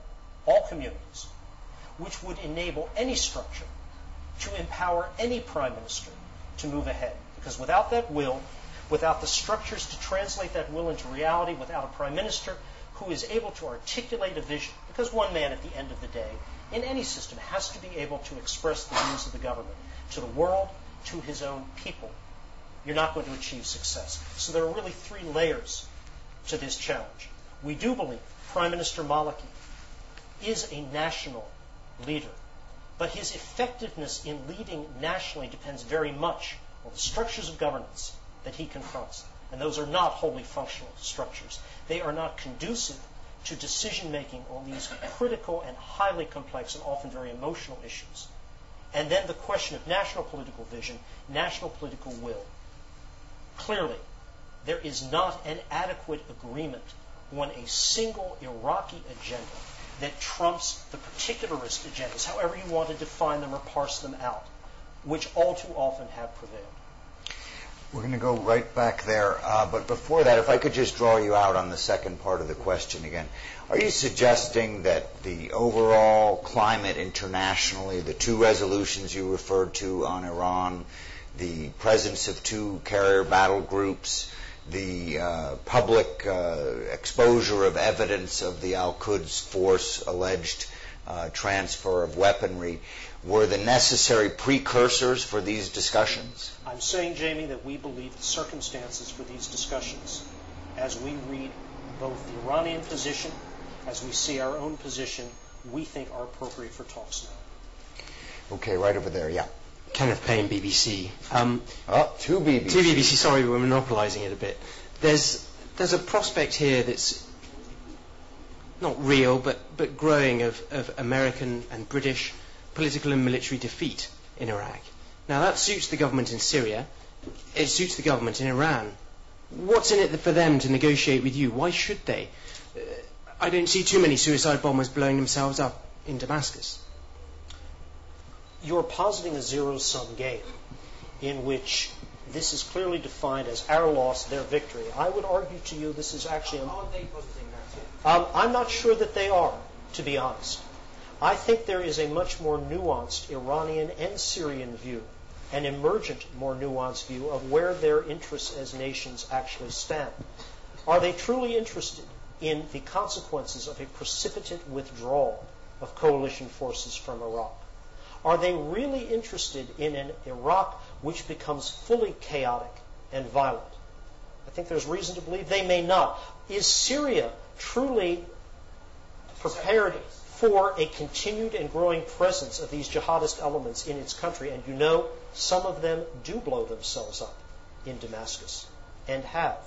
all communities, which would enable any structure to empower any prime minister to move ahead? Because without that will, without the structures to translate that will into reality, without a prime minister who is able to articulate a vision, because one man at the end of the day in any system has to be able to express the views of the government to the world, to his own people, you're not going to achieve success. So there are really three layers to this challenge. We do believe Prime Minister Maliki is a national leader, but his effectiveness in leading nationally depends very much on the structures of governance that he confronts. And those are not wholly functional structures. They are not conducive to decision-making on these critical and highly complex and often very emotional issues. And then the question of national political vision, national political will. Clearly, there is not an adequate agreement on a single Iraqi agenda that trumps the particularist agendas, however you want to define them or parse them out, which all too often have prevailed. We're going to go right back there. But before that, if I could just draw you out on the second part of the question again. Are you suggesting that the overall climate internationally, the two resolutions you referred to on Iran, the presence of two carrier battle groups, the public exposure of evidence of the Al-Quds force alleged transfer of weaponry, were the necessary precursors for these discussions? I'm saying, Jamie, that we believe the circumstances for these discussions, as we read both the Iranian position, as we see our own position, we think are appropriate for talks now. Okay, right over there, yeah. Kenneth Payne, BBC. Two BBC. Two BBC, sorry, we're monopolising it a bit. There's a prospect here that's not real, but growing of American and British political and military defeat in Iraq. Now, that suits the government in Syria. It suits the government in Iran. What's in it for them to negotiate with you? Why should they? I don't see too many suicide bombers blowing themselves up in Damascus. You're positing a zero-sum game in which this is clearly defined as our loss, their victory. I would argue to you this is actually... Aren't they positing that too? I'm not sure that they are, to be honest. I think there is a much more nuanced Iranian and Syrian view, an emergent, more nuanced view of where their interests as nations actually stand. Are they truly interested in the consequences of a precipitate withdrawal of coalition forces from Iraq? Are they really interested in an Iraq which becomes fully chaotic and violent? I think there's reason to believe they may not. Is Syria truly prepared for a continued and growing presence of these jihadist elements in its country? And you know, some of them do blow themselves up in Damascus, and have.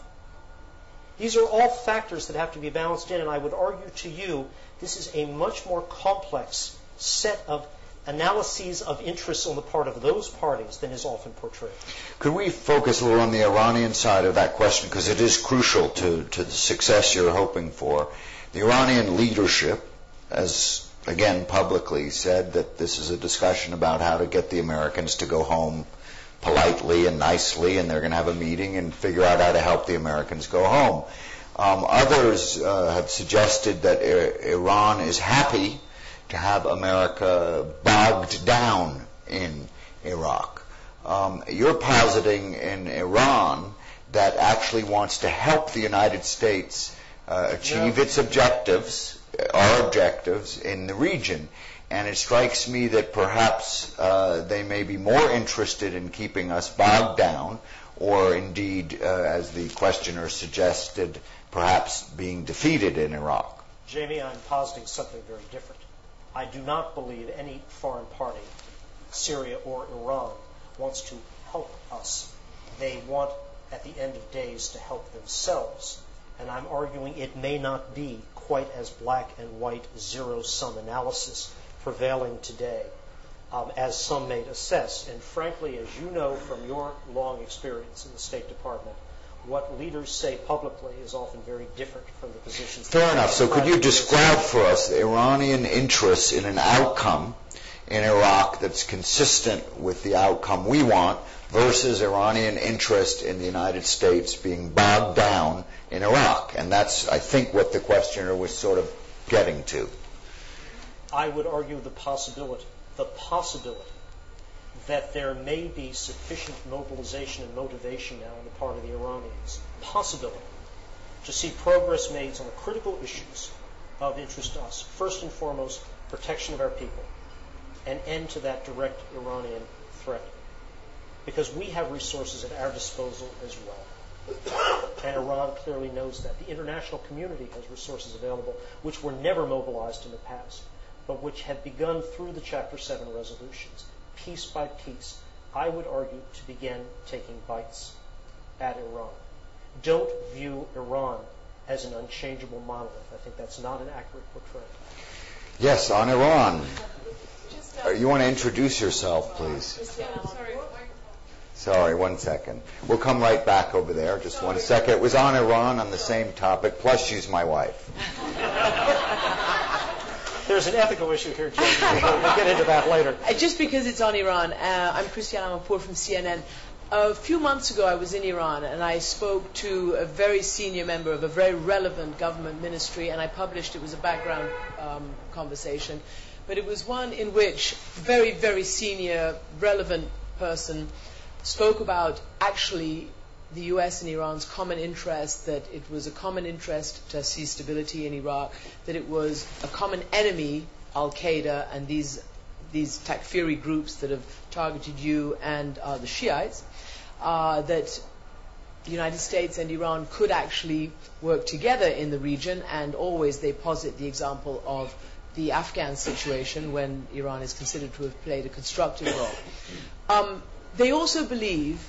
These are all factors that have to be balanced in, and I would argue to you this is a much more complex set of analyses of interests on the part of those parties than is often portrayed. Could we focus a little on the Iranian side of that question, because it is crucial to the success you're hoping for. The Iranian leadership, as again publicly said, that this is a discussion about how to get the Americans to go home politely and nicely, and they're going to have a meeting and figure out how to help the Americans go home. Others have suggested that Iran is happy to have America bogged down in Iraq. You're positing in Iran that actually wants to help the United States achieve its objectives, our objectives in the region. And it strikes me that perhaps they may be more interested in keeping us bogged down, or indeed, as the questioner suggested, perhaps being defeated in Iraq. Jamie, I'm positing something very different. I do not believe any foreign party, Syria or Iran, wants to help us. They want, at the end of days, to help themselves. And I'm arguing it may not be quite as black and white zero-sum analysis prevailing today as some may assess. And frankly, as you know from your long experience in the State Department, what leaders say publicly is often very different from the positions. Fair enough. So could you describe for us the Iranian interest in an outcome in Iraq that's consistent with the outcome we want versus Iranian interest in the United States being bogged down in Iraq? And that's, I think, what the questioner was sort of getting to. I would argue the possibility that there may be sufficient mobilization and motivation now on the part of the Iranians, to see progress made on the critical issues of interest to us. First and foremost, protection of our people, an end to that direct Iranian threat. Because we have resources at our disposal as well. And Iran clearly knows that. The international community has resources available which were never mobilized in the past, but which have begun through the Chapter 7 resolutions, piece by piece, I would argue, to begin taking bites at Iran. Don't view Iran as an unchangeable monolith. I think that's not an accurate portrayal. Yes, on Iran. You want to introduce yourself, please? Sorry, 1 second. We'll come right back over there. Just 1 second. It was on Iran on the same topic, plus she's my wife. There's an ethical issue here, Jim. We'll get into that later. Just because it's on Iran, I'm Christiane Amanpour from CNN. A few months ago, I was in Iran, and I spoke to a very senior member of a very relevant government ministry, and I published, it was a background conversation, but it was one in which a very, very senior, relevant person spoke about actually the US and Iran's common interest, that it was a common interest to see stability in Iraq, that it was a common enemy, Al-Qaeda, and these Takfiri groups that have targeted you and the Shiites, that the United States and Iran could actually work together in the region, and always they posit the example of the Afghan situation when Iran is considered to have played a constructive role. They also believe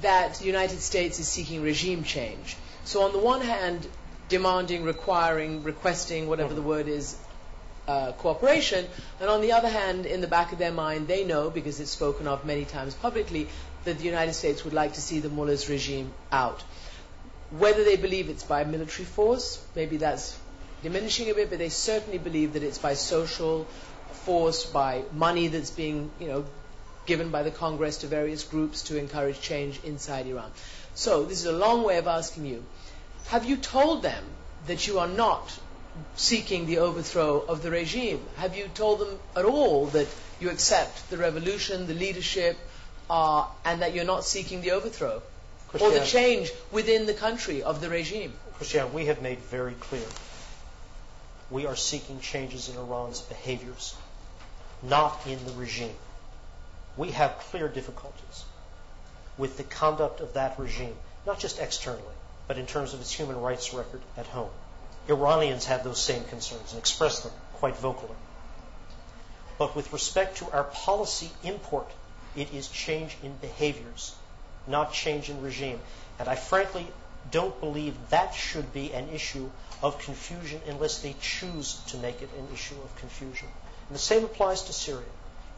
that the United States is seeking regime change. So on the one hand, demanding, requiring, requesting, whatever the word is, cooperation, and on the other hand, in the back of their mind, they know, because it's spoken of many times publicly, that the United States would like to see the Mullahs regime out. Whether they believe it's by military force, maybe that's diminishing a bit, but they certainly believe that it's by social force, by money that's being, given by the Congress to various groups to encourage change inside Iran. So this is a long way of asking you, have you told them that you are not seeking the overthrow of the regime? Have you told them at all that you accept the revolution, the leadership, and that you're not seeking the overthrow or the change within the country of the regime? Christiane, we have made very clear we are seeking changes in Iran's behaviors, not in the regime. We have clear difficulties with the conduct of that regime, not just externally, but in terms of its human rights record at home. Iranians have those same concerns and express them quite vocally. But with respect to our policy import, it is change in behaviors, not change in regime. And I frankly don't believe that should be an issue of confusion unless they choose to make it an issue of confusion. And the same applies to Syria.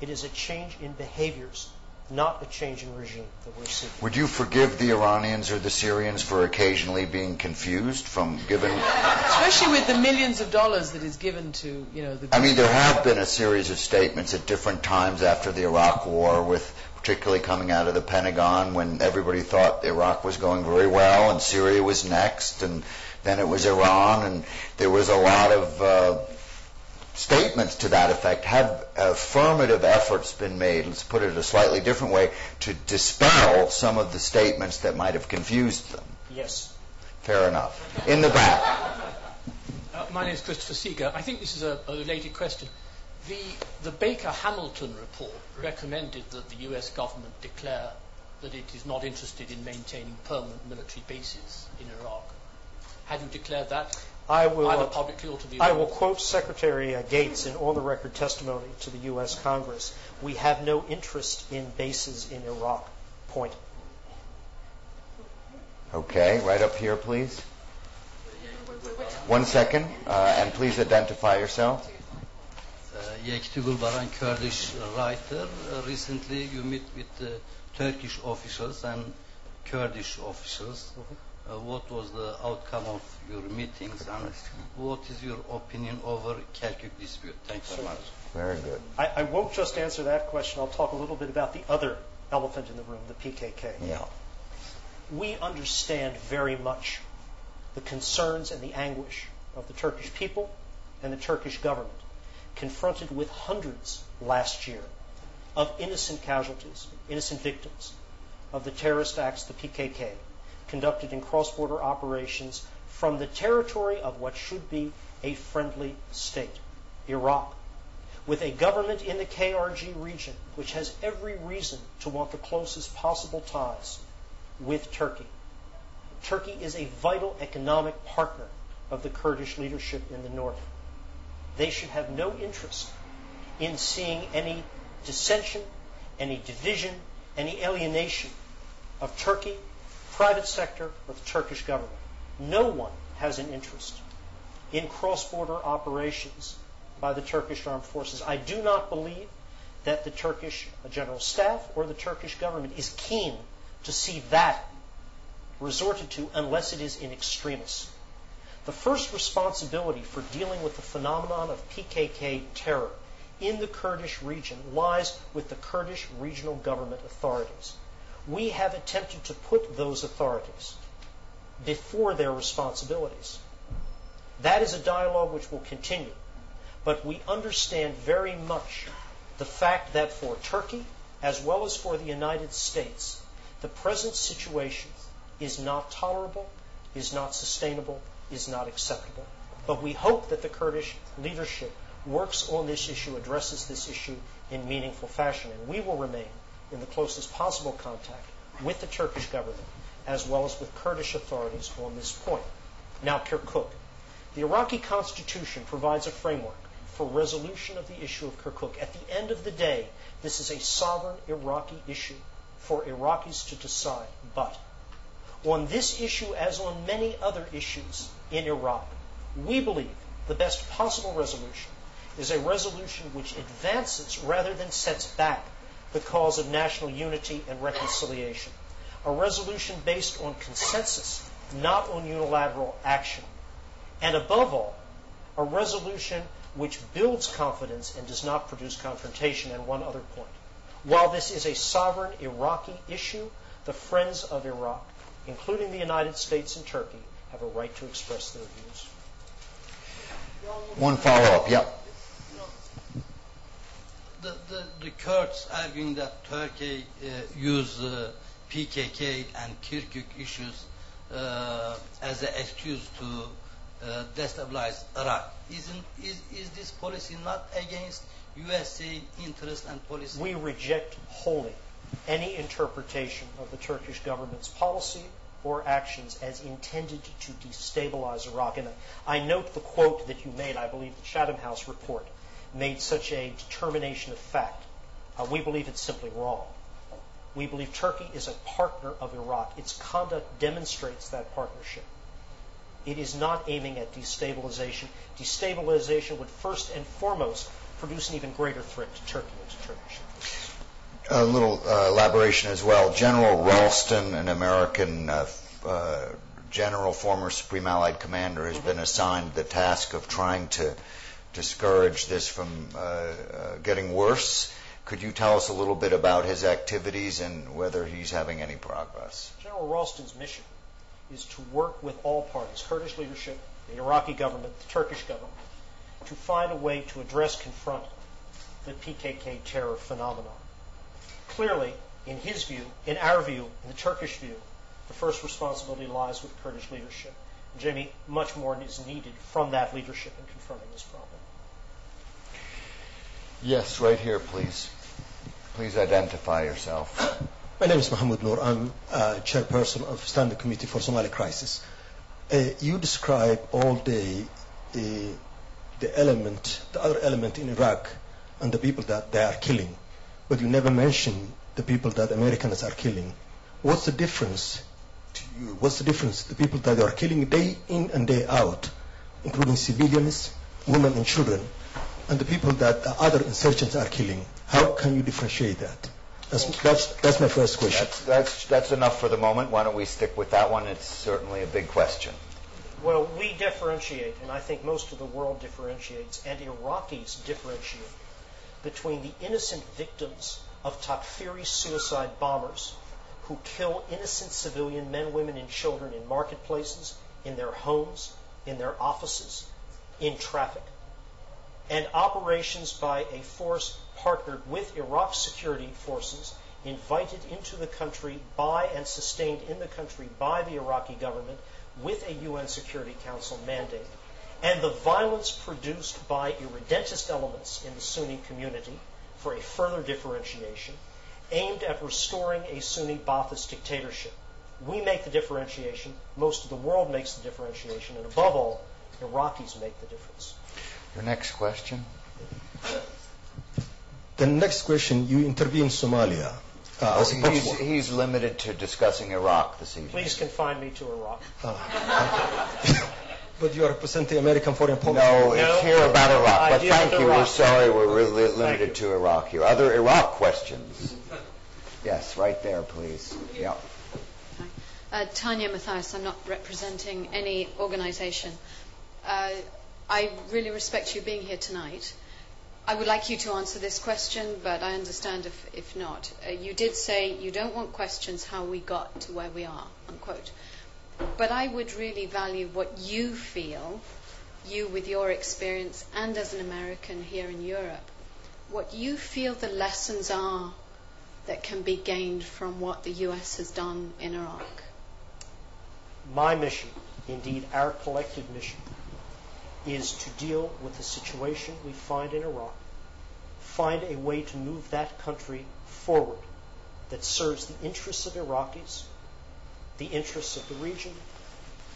It is a change in behaviors, not a change in regime that we're seeking. Would you forgive the Iranians or the Syrians for occasionally being confused from given... Especially with the millions of dollars that is given to, the... I mean, there have been a series of statements at different times after the Iraq War with particularly coming out of the Pentagon when everybody thought Iraq was going very well and Syria was next, and then it was Iran, and there was a lot of statements to that effect. Have affirmative efforts been made, let's put it a slightly different way, to dispel some of the statements that might have confused them? Yes. Fair enough. In the back. My name is Christopher Seeger. I think this is a related question. The Baker-Hamilton report recommended that the US government declare that it is not interested in maintaining permanent military bases in Iraq. Have you declared that? Either publicly or to the I will quote Secretary Gates in on-the-record testimony to the U.S. Congress. We have no interest in bases in Iraq. Point. Okay, right up here, please. 1 second, and please identify yourself. Yekti Gulbaran, Kurdish writer. Recently you met with Turkish officials and Kurdish officials. What was the outcome of your meetings, and what is your opinion over Kirkuk dispute? Thanks very much. Very good. I won't just answer that question. I'll talk a little bit about the other elephant in the room, the PKK. Yeah. We understand very much the concerns and the anguish of the Turkish people and the Turkish government, confronted with hundreds last year of innocent casualties, innocent victims of the terrorist acts the PKK conducted in cross-border operations from the territory of what should be a friendly state, Iraq, with a government in the KRG region which has every reason to want the closest possible ties with Turkey. Turkey is a vital economic partner of the Kurdish leadership in the north. They should have no interest in seeing any dissension, any division, any alienation of Turkey, private sector, or the Turkish government. No one has an interest in cross-border operations by the Turkish armed forces. I do not believe that the Turkish General Staff or the Turkish government is keen to see that resorted to unless it is in extremis. The first responsibility for dealing with the phenomenon of PKK terror in the Kurdish region lies with the Kurdish regional government authorities. We have attempted to put those authorities before their responsibilities. That is a dialogue which will continue. But we understand very much the fact that for Turkey, as well as for the United States, the present situation is not tolerable, is not sustainable, is not acceptable. But we hope that the Kurdish leadership works on this issue, addresses this issue in meaningful fashion, and we will remain in the closest possible contact with the Turkish government as well as with Kurdish authorities on this point. Now, Kirkuk. The Iraqi constitution provides a framework for resolution of the issue of Kirkuk. At the end of the day, this is a sovereign Iraqi issue for Iraqis to decide. But on this issue, as on many other issues in Iraq, we believe the best possible resolution is a resolution which advances rather than sets back the cause of national unity and reconciliation. A resolution based on consensus, not on unilateral action. And above all, a resolution which builds confidence and does not produce confrontation. And one other point. While this is a sovereign Iraqi issue, the friends of Iraq, including the United States and Turkey, have a right to express their views. One follow-up, yeah. The Kurds arguing that Turkey used PKK and Kirkuk issues as an excuse to destabilize Iraq. Is this policy not against USA interest and policy? We reject wholly any interpretation of the Turkish government's policy or actions as intended to destabilize Iraq. And I note the quote that you made. I believe the Chatham House report made such a determination of fact. We believe it's simply wrong. We believe Turkey is a partner of Iraq. Its conduct demonstrates that partnership. It is not aiming at destabilization. Destabilization would first and foremost produce an even greater threat to Turkey and to Turkish interests. A little elaboration as well. General Ralston, an American general, former Supreme Allied Commander, has been assigned the task of trying to discourage this from getting worse. Could you tell us a little bit about his activities and whether he's having any progress? General Ralston's mission is to work with all parties, Kurdish leadership, the Iraqi government, the Turkish government, to find a way to confront the PKK terror phenomenon. Clearly, in his view, in our view, in the Turkish view, the first responsibility lies with Kurdish leadership. And Jamie, much more is needed from that leadership in confronting this problem. Yes, right here, please. Please identify yourself. My name is Mohammed Noor. I'm chairperson of Standing Committee for Somali Crisis. You describe all day the other element in Iraq and the people that they are killing, but you never mention the people that Americans are killing. What's the difference to you? What's the difference? The people that they are killing day in and day out, including civilians, women and children, and the people that the other insurgents are killing. How can you differentiate that? That's my first question. That's enough for the moment. Why don't we stick with that one? It's certainly a big question. Well, we differentiate, and I think most of the world differentiates, and Iraqis differentiate between the innocent victims of Takfiri suicide bombers who kill innocent civilian men, women, and children in marketplaces, in their homes, in their offices, in traffic, and operations by a force partnered with Iraq's security forces, invited into the country by and sustained in the country by the Iraqi government with a UN Security Council mandate, and the violence produced by irredentist elements in the Sunni community for a further differentiation, aimed at restoring a Sunni Ba'athist dictatorship. We make the differentiation, most of the world makes the differentiation, and above all, Iraqis make the difference. Your next question? The next question, you intervene in Somalia. He's limited to discussing Iraq this evening. Please confine me to Iraq. But you are representing American foreign policy. No, it's here about Iraq. But thank you. We're sorry. We're really limited to Iraq here. Other Iraq questions? Yes, right there, please. Yeah. Tanya Mathias. I'm not representing any organization. I really respect you being here tonight. I would like you to answer this question, but I understand if not. You did say you don't want questions how we got to where we are, unquote. But I would really value what you feel, you with your experience and as an American here in Europe, what you feel the lessons are that can be gained from what the US has done in Iraq. My mission, indeed our collective mission, is to deal with the situation we find in Iraq, find a way to move that country forward that serves the interests of Iraqis, the interests of the region,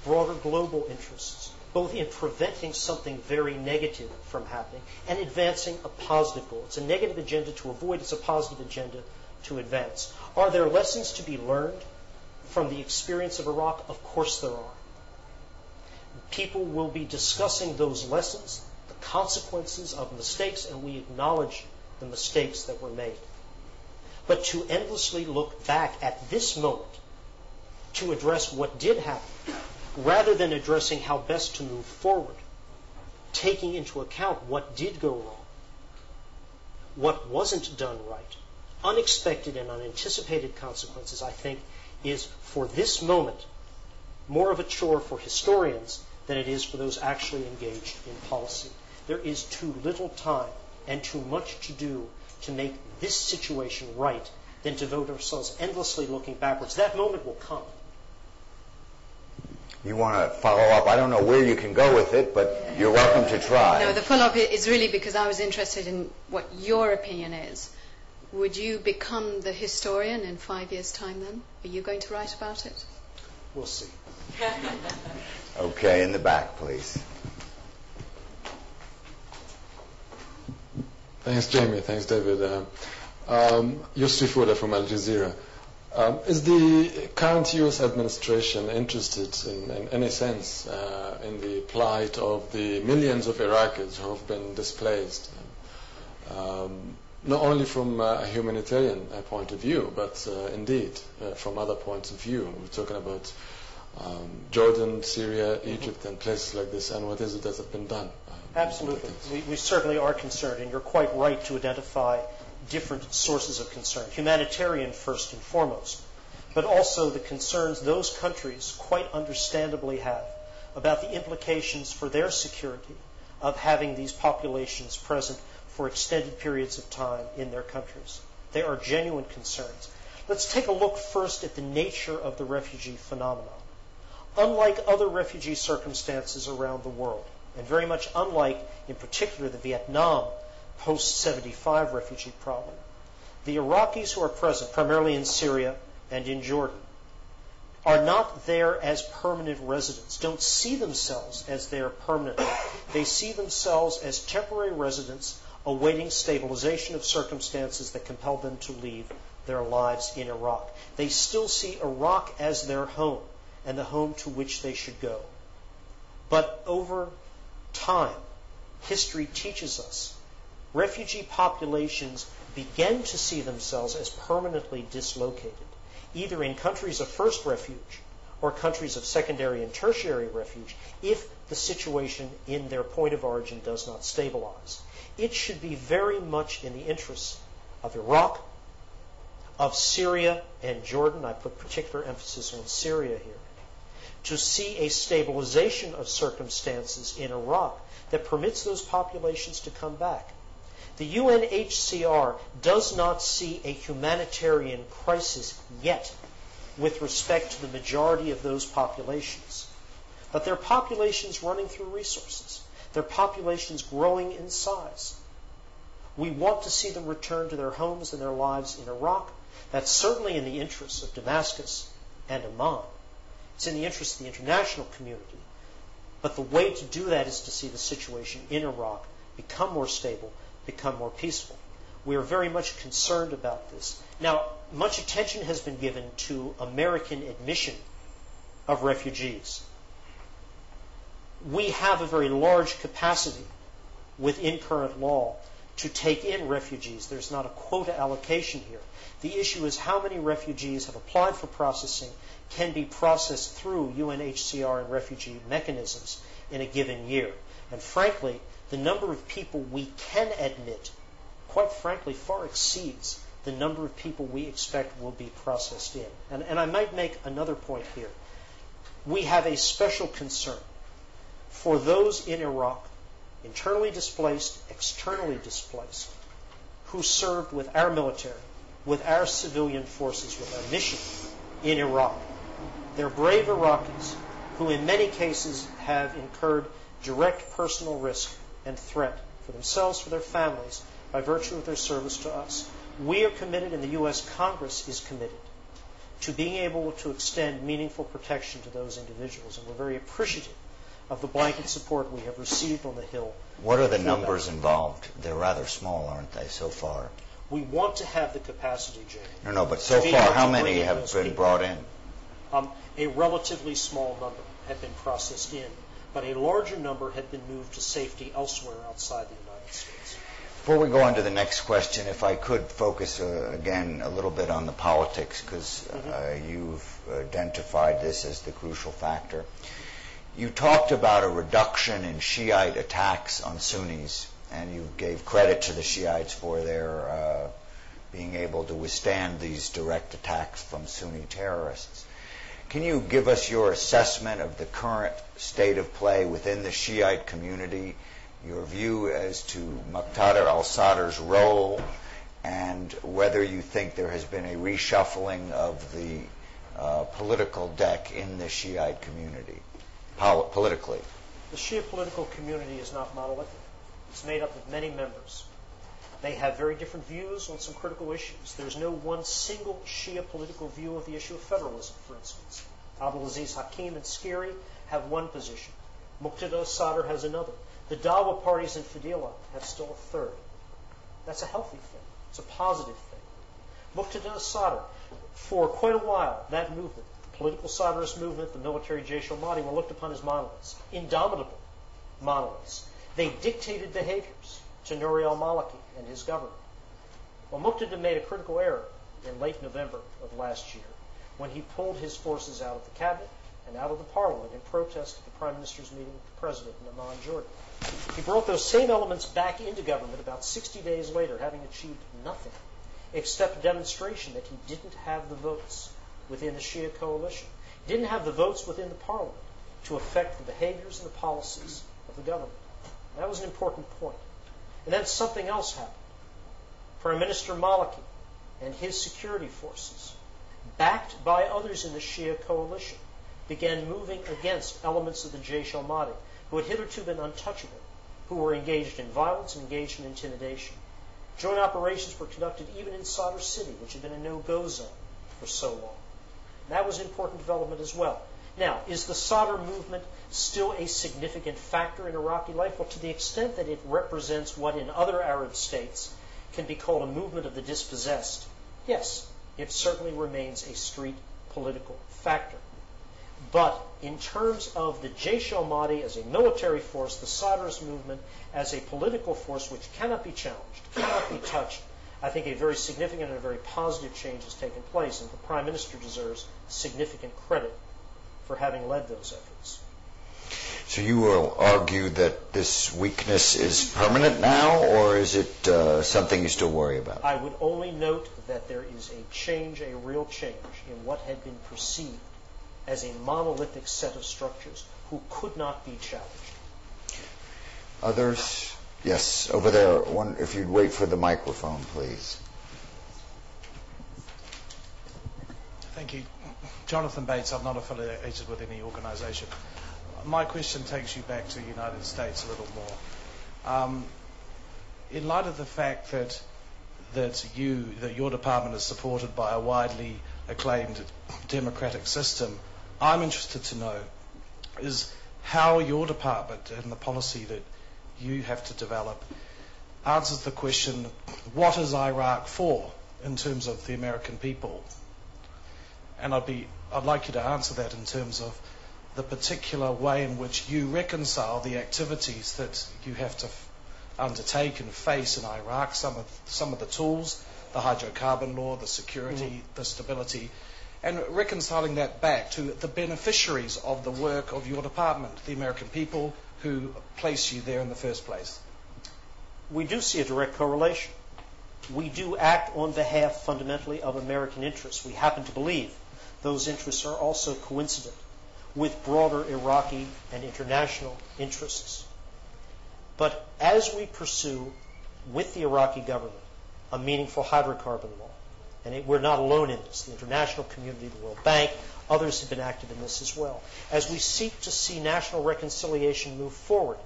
broader global interests, both in preventing something very negative from happening and advancing a positive goal. It's a negative agenda to avoid, it's a positive agenda to advance. Are there lessons to be learned from the experience of Iraq? Of course there are. People will be discussing those lessons, the consequences of mistakes, and we acknowledge the mistakes that were made. But to endlessly look back at this moment to address what did happen, rather than addressing how best to move forward, taking into account what did go wrong, what wasn't done right, unexpected and unanticipated consequences, I think, is for this moment more of a chore for historians than it is for those actually engaged in policy. There is too little time and too much to do to make this situation right than to devote ourselves endlessly looking backwards. That moment will come. You want to follow up? I don't know where you can go with it, but you're welcome to try. No, the follow-up is really because I was interested in what your opinion is. Would you become the historian in 5 years' time then? Are you going to write about it? We'll see. Okay, in the back, please. Thanks, Jamie. Thanks, David. Yusri Fouda from Al Jazeera. Is the current U.S. administration interested in any sense in the plight of the millions of Iraqis who have been displaced? Not only from a humanitarian point of view, but indeed from other points of view. We're talking about Jordan, Syria, Egypt, and places like this. And what is it that has been done? Absolutely. We certainly are concerned, and you're quite right to identify different sources of concern. Humanitarian first and foremost, but also the concerns those countries quite understandably have about the implications for their security of having these populations present for extended periods of time in their countries. They are genuine concerns. Let's take a look first at the nature of the refugee phenomenon. Unlike other refugee circumstances around the world, and very much unlike, in particular, the Vietnam post-75 refugee problem, the Iraqis who are present, primarily in Syria and in Jordan, are not there as permanent residents, don't see themselves as there permanently. They see themselves as temporary residents awaiting stabilization of circumstances that compel them to leave their lives in Iraq. They still see Iraq as their home and the home to which they should go. But over time, history teaches us, refugee populations begin to see themselves as permanently dislocated, either in countries of first refuge or countries of secondary and tertiary refuge, if the situation in their point of origin does not stabilize. It should be very much in the interests of Iraq, of Syria and Jordan, I put particular emphasis on Syria here, to see a stabilization of circumstances in Iraq that permits those populations to come back. The UNHCR does not see a humanitarian crisis yet with respect to the majority of those populations. But they're populations running through resources. They're populations growing in size. We want to see them return to their homes and their lives in Iraq. That's certainly in the interests of Damascus and Amman. It's in the interest of the international community. But the way to do that is to see the situation in Iraq become more stable, become more peaceful. We are very much concerned about this. Now, much attention has been given to American admission of refugees. We have a very large capacity within current law to take in refugees. There's not a quota allocation here. The issue is how many refugees have applied for processing can be processed through UNHCR and refugee mechanisms in a given year. And frankly, the number of people we can admit, quite frankly, far exceeds the number of people we expect will be processed in. And I might make another point here. We have a special concern for those in Iraq, internally displaced, externally displaced, who served with our military, with our civilian forces, with our mission in Iraq. They're brave Iraqis who in many cases have incurred direct personal risk and threat for themselves, for their families, by virtue of their service to us. We are committed, and the U.S. Congress is committed, to being able to extend meaningful protection to those individuals, and we're very appreciative of the blanket support we have received on the Hill. What are the numbers involved? They're rather small, aren't they, so far? We want to have the capacity, Jamie. No, but so far, how many have been brought in? A relatively small number have been processed in, but a larger number have been moved to safety elsewhere outside the United States. Before we go on to the next question, if I could focus again a little bit on the politics, because you've identified this as the crucial factor. You talked about a reduction in Shiite attacks on Sunnis, and you gave credit to the Shiites for their being able to withstand these direct attacks from Sunni terrorists. Can you give us your assessment of the current state of play within the Shiite community, your view as to Muqtada al-Sadr's role, and whether you think there has been a reshuffling of the political deck in the Shiite community, politically? The Shia political community is not monolithic. It's made up of many members. They have very different views on some critical issues. There's no one single Shia political view of the issue of federalism, for instance. Abdulaziz Hakim and Skiri have one position. Muqtada al-Sadr has another. The Dawa parties in Fadila have still a third. That's a healthy thing. It's a positive thing. Muqtada al-Sadr, for quite a while, that movement, the political Sadrist movement, the military Jaish al-Mahdi, were looked upon as monoliths, indomitable monoliths. They dictated behaviors to Nouri al-Maliki and his government. Well, Muqtada made a critical error in late November of last year when he pulled his forces out of the cabinet and out of the parliament in protest at the Prime Minister's meeting with the President in Amman, Jordan. He brought those same elements back into government about 60 days later, having achieved nothing except a demonstration that he didn't have the votes within the Shia coalition, didn't have the votes within the parliament to affect the behaviors and the policies of the government. That was an important point. And then something else happened. Prime Minister Maliki and his security forces, backed by others in the Shia coalition, began moving against elements of the Jaish al-Mahdi, who had hitherto been untouchable, who were engaged in violence and engaged in intimidation. Joint operations were conducted even in Sadr City, which had been a no-go zone for so long. That was an important development as well. Now, is the Sadr movement still a significant factor in Iraqi life? Well, to the extent that it represents what in other Arab states can be called a movement of the dispossessed, yes, it certainly remains a street political factor. But in terms of the Jaish al-Mahdi as a military force, the Sadrist movement as a political force which cannot be challenged, cannot be touched, I think a very significant and a very positive change has taken place, and the Prime Minister deserves significant credit for having led those efforts. So you will argue that this weakness is permanent now, or is it something you still worry about? I would only note that there is a change, a real change, in what had been perceived as a monolithic set of structures who could not be challenged. Others? Yes, over there. One, if you'd wait for the microphone, please. Thank you. Jonathan Bates. I'm not affiliated with any organization. My question takes you back to the United States a little more. In light of the fact that your department is supported by a widely acclaimed democratic system, I'm interested to know is how your department and the policy that you have to develop answers the question, what is Iraq for in terms of the American people? And I'd like you to answer that in terms of the particular way in which you reconcile the activities that you have to undertake and face in Iraq, some of the tools, the hydrocarbon law, the security, the stability, and reconciling that back to the beneficiaries of the work of your department, the American people who place you there in the first place. We do see a direct correlation. We do act on behalf, fundamentally, of American interests. We happen to believe those interests are also coincident with broader Iraqi and international interests. But as we pursue with the Iraqi government a meaningful hydrocarbon law, and we're not alone in this, the international community, the World Bank, others have been active in this as well. As we seek to see national reconciliation move forward,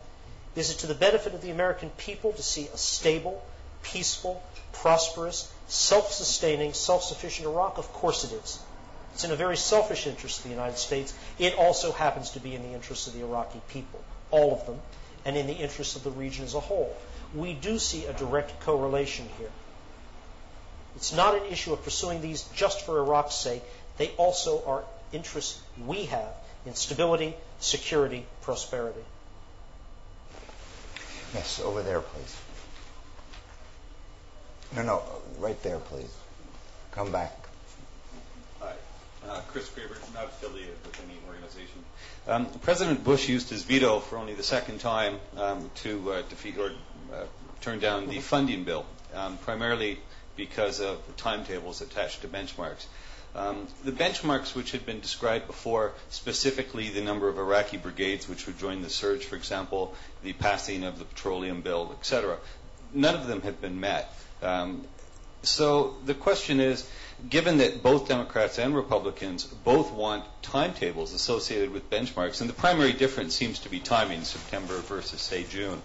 is it to the benefit of the American people to see a stable, peaceful, prosperous, self-sustaining, self-sufficient Iraq? Of course it is. It's in a very selfish interest of the United States. It also happens to be in the interests of the Iraqi people, all of them, and in the interests of the region as a whole. We do see a direct correlation here. It's not an issue of pursuing these just for Iraq's sake. They also are interests we have in stability, security, prosperity. Yes, over there, please. No, right there, please. Come back. Hi, Chris Graber, not affiliated with any organization. President Bush used his veto for only the second time to defeat or turn down the funding bill, primarily because of the timetables attached to benchmarks. The benchmarks which had been described before, specifically the number of Iraqi brigades which would join the surge, for example, the passing of the petroleum bill, etc., none of them have been met. So the question is, given that both Democrats and Republicans both want timetables associated with benchmarks, and the primary difference seems to be timing, September versus, say, June,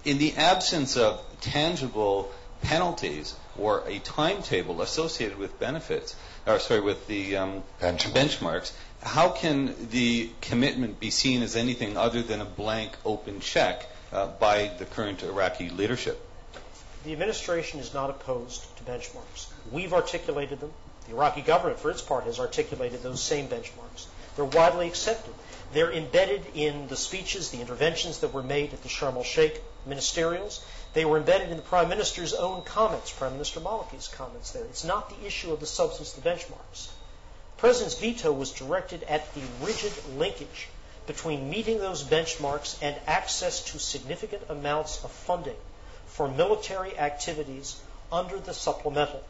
in the absence of tangible penalties or a timetable associated with with the benchmarks, how can the commitment be seen as anything other than a blank open check by the current Iraqi leadership? The administration is not opposed to benchmarks. We've articulated them. The Iraqi government, for its part, has articulated those same benchmarks. They're widely accepted. They're embedded in the speeches, the interventions that were made at the Sharm el-Sheikh ministerials. They were embedded in the Prime Minister's own comments, Prime Minister Maliki's comments there. It's not the issue of the substance of the benchmarks. President's veto was directed at the rigid linkage between meeting those benchmarks and access to significant amounts of funding for military activities under the supplemental,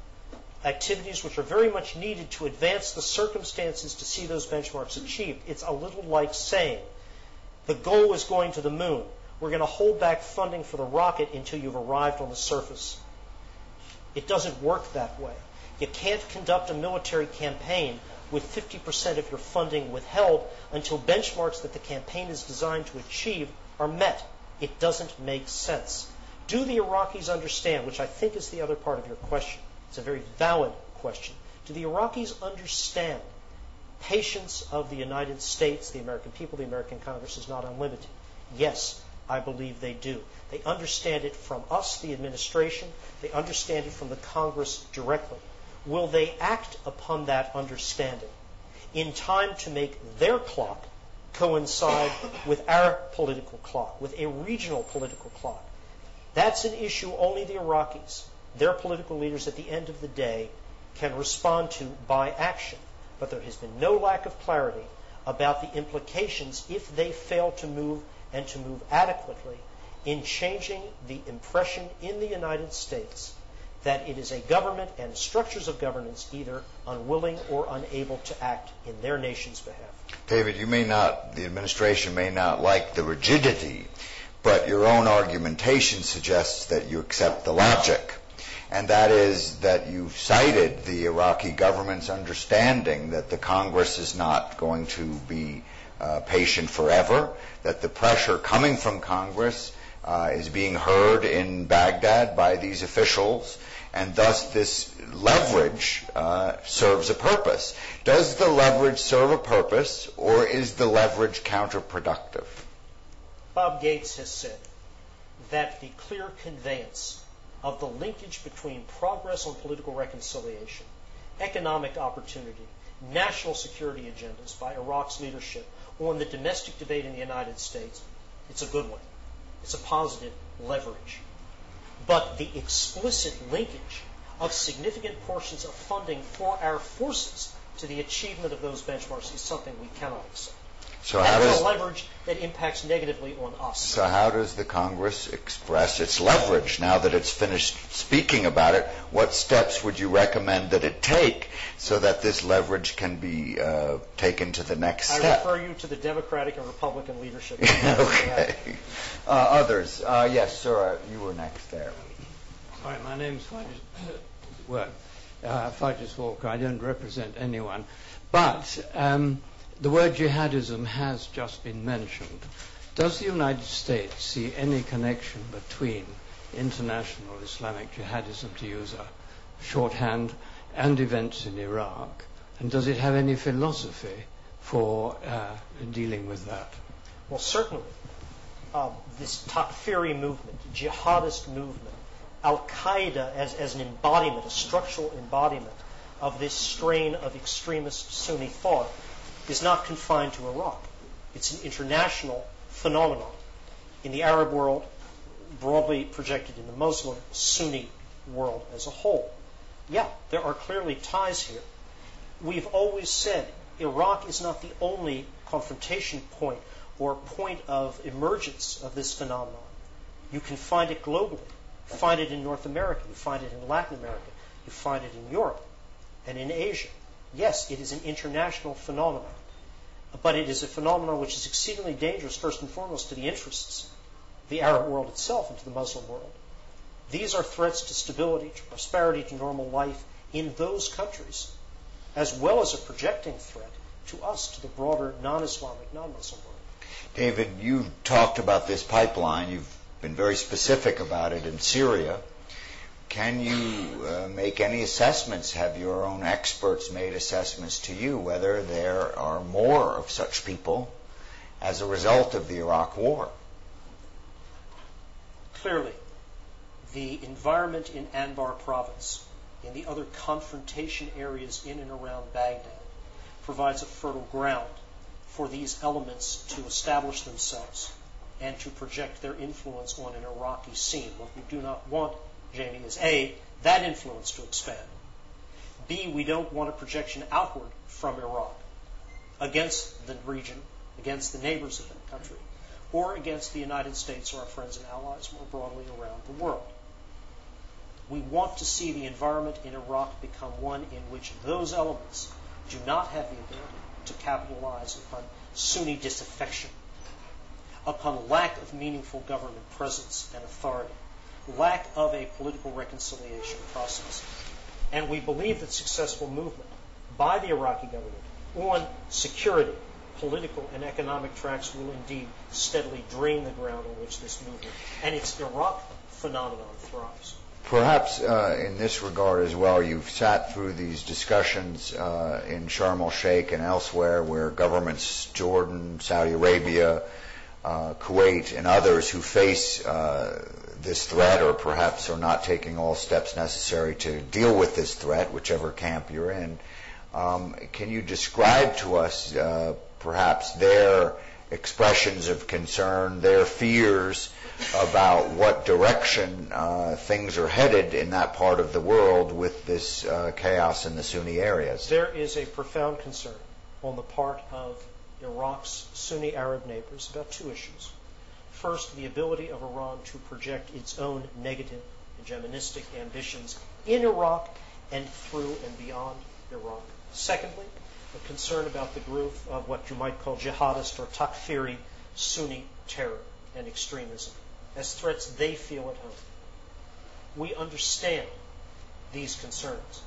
activities which are very much needed to advance the circumstances to see those benchmarks achieved. It's a little like saying, the goal is going to the moon. We're going to hold back funding for the rocket until you've arrived on the surface. It doesn't work that way. You can't conduct a military campaign with 50% of your funding withheld until benchmarks that the campaign is designed to achieve are met. It doesn't make sense. Do the Iraqis understand, which I think is the other part of your question, it's a very valid question, do the Iraqis understand patience of the United States, the American people, the American Congress is not unlimited? Yes, I believe they do. They understand it from us, the administration. They understand it from the Congress directly. Will they act upon that understanding in time to make their clock coincide with our political clock, with a regional political clock? That's an issue only the Iraqis, their political leaders at the end of the day, can respond to by action. But there has been no lack of clarity about the implications if they fail to move and to move adequately in changing the impression in the United States that it is a government and structures of governance either unwilling or unable to act in their nation's behalf. David, the administration may not like the rigidity, but your own argumentation suggests that you accept the logic. And that is that you cited the Iraqi government's understanding that the Congress is not going to be patient forever, that the pressure coming from Congress is being heard in Baghdad by these officials, and thus this leverage serves a purpose. Does the leverage serve a purpose, or is the leverage counterproductive? Bob Gates has said that the clear conveyance of the linkage between progress on political reconciliation, economic opportunity, national security agendas by Iraq's leadership on the domestic debate in the United States, it's a good one. It's a positive leverage. But the explicit linkage of significant portions of funding for our forces to the achievement of those benchmarks is something we cannot accept. So that's a leverage that impacts negatively on us. So how does the Congress express its leverage now that it's finished speaking about it? What steps would you recommend that it take so that this leverage can be taken to the next step? I refer you to the Democratic and Republican leadership. Okay. Others. Yes, sir, you were next there. Hi, my name's Fajis Walker. I don't represent anyone. But the word jihadism has just been mentioned. Does the United States see any connection between international Islamic jihadism, to use a shorthand, and events in Iraq? And does it have any philosophy for dealing with that? Well, certainly. This Takfiri movement, jihadist movement, Al-Qaeda as an embodiment, a structural embodiment of this strain of extremist Sunni thought, is not confined to Iraq. It's an international phenomenon in the Arab world, broadly projected in the Muslim Sunni world as a whole. Yeah, there are clearly ties here. We've always said Iraq is not the only confrontation point or point of emergence of this phenomenon. You can find it globally. You find it in North America. You find it in Latin America. You find it in Europe and in Asia. Yes, it is an international phenomenon, but it is a phenomenon which is exceedingly dangerous, first and foremost, to the interests of the Arab world itself and to the Muslim world. These are threats to stability, to prosperity, to normal life in those countries, as well as a projecting threat to us, to the broader non-Islamic, non-Muslim world. David, you talked about this pipeline. You've been very specific about it in Syria. Can you make any assessments? Have your own experts made assessments to you whether there are more of such people as a result of the Iraq War? Clearly, the environment in Anbar province, in the other confrontation areas in and around Baghdad, provides a fertile ground for these elements to establish themselves and to project their influence on an Iraqi scene. What we do not want, Jamie, is A, that influence to expand, B, we don't want a projection outward from Iraq against the region, against the neighbors of that country, or against the United States or our friends and allies more broadly around the world. We want to see the environment in Iraq become one in which those elements do not have the ability to capitalize upon Sunni disaffection, upon lack of meaningful government presence and authority, lack of a political reconciliation process. And we believe that successful movement by the Iraqi government on security, political and economic tracks will indeed steadily drain the ground on which this movement and its Iraq phenomenon thrives. Perhaps in this regard as well, you've sat through these discussions in Sharm el-Sheikh and elsewhere where governments, Jordan, Saudi Arabia, Kuwait, and others who face this threat or perhaps are not taking all steps necessary to deal with this threat, whichever camp you're in. Can you describe to us perhaps their expressions of concern, their fears about what direction things are headed in that part of the world with this chaos in the Sunni areas? There is a profound concern on the part of Iraq's Sunni Arab neighbors about two issues. First, the ability of Iran to project its own negative, hegemonistic ambitions in Iraq and through and beyond Iraq. Secondly, a concern about the growth of what you might call jihadist or takfiri Sunni terror and extremism as threats they feel at home. We understand these concerns,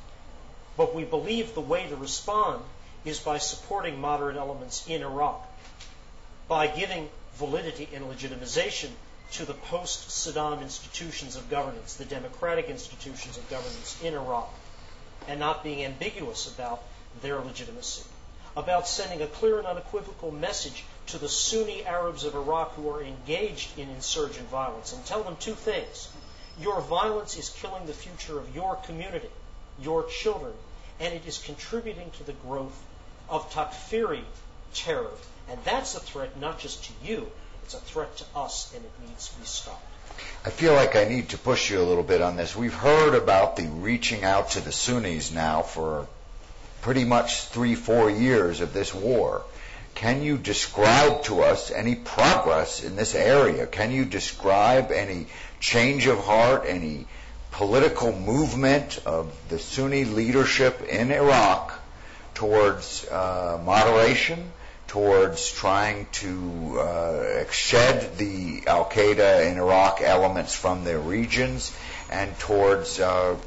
but we believe the way to respond is by supporting moderate elements in Iraq, by giving validity and legitimization to the post-Saddam institutions of governance, the democratic institutions of governance in Iraq, and not being ambiguous about their legitimacy, about sending a clear and unequivocal message to the Sunni Arabs of Iraq who are engaged in insurgent violence, and tell them two things. Your violence is killing the future of your community, your children, and it is contributing to the growth of takfiri terror. And that's a threat not just to you, it's a threat to us, and it needs to be stopped. I feel like I need to push you a little bit on this. We've heard about the reaching out to the Sunnis now for pretty much 3-4 years of this war. Can you describe to us any progress in this area? Can you describe any change of heart, any political movement of the Sunni leadership in Iraq towards moderation, towards trying to shed the al-Qaeda in Iraq elements from their regions, and towards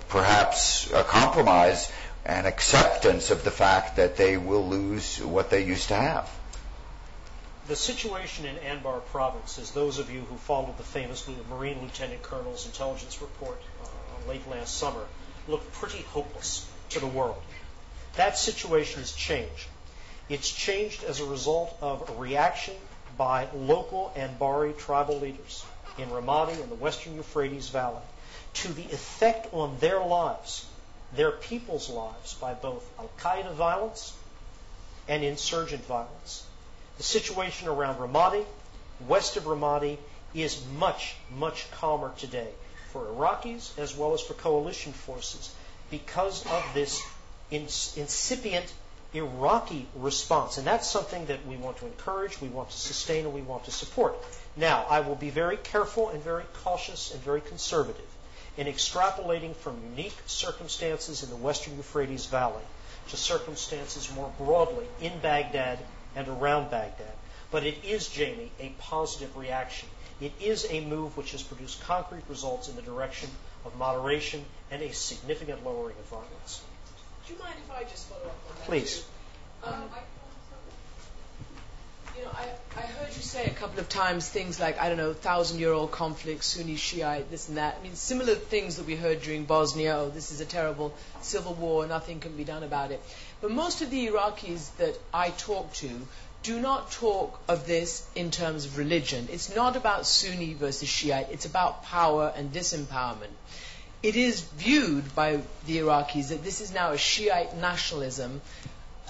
perhaps a compromise and acceptance of the fact that they will lose what they used to have? The situation in Anbar province, as those of you who followed the famous Marine Lieutenant Colonel's intelligence report late last summer, looked pretty hopeless to the world. That situation has changed. It's changed as a result of a reaction by local Anbari tribal leaders in Ramadi and the western Euphrates Valley to the effect on their lives, their people's lives, by both al-Qaeda violence and insurgent violence. The situation around Ramadi, west of Ramadi, is much, much calmer today for Iraqis as well as for coalition forces because of this incipient Iraqi response. And that's something that we want to encourage, we want to sustain, and we want to support. Now, I will be very careful and very cautious and very conservative in extrapolating from unique circumstances in the western Euphrates Valley to circumstances more broadly in Baghdad and around Baghdad. But it is, Jamie, a positive reaction. It is a move which has produced concrete results in the direction of moderation and a significant lowering of violence. Do you mind if I just follow up on that? Please. I heard you say a couple of times things like, 1,000-year-old conflict, Sunni, Shiite, this and that. I mean, similar things that we heard during Bosnia. Oh, this is a terrible civil war, nothing can be done about it. But most of the Iraqis that I talk to do not talk of this in terms of religion. It's not about Sunni versus Shiite. It's about power and disempowerment. It is viewed by the Iraqis that this is now a Shiite nationalism,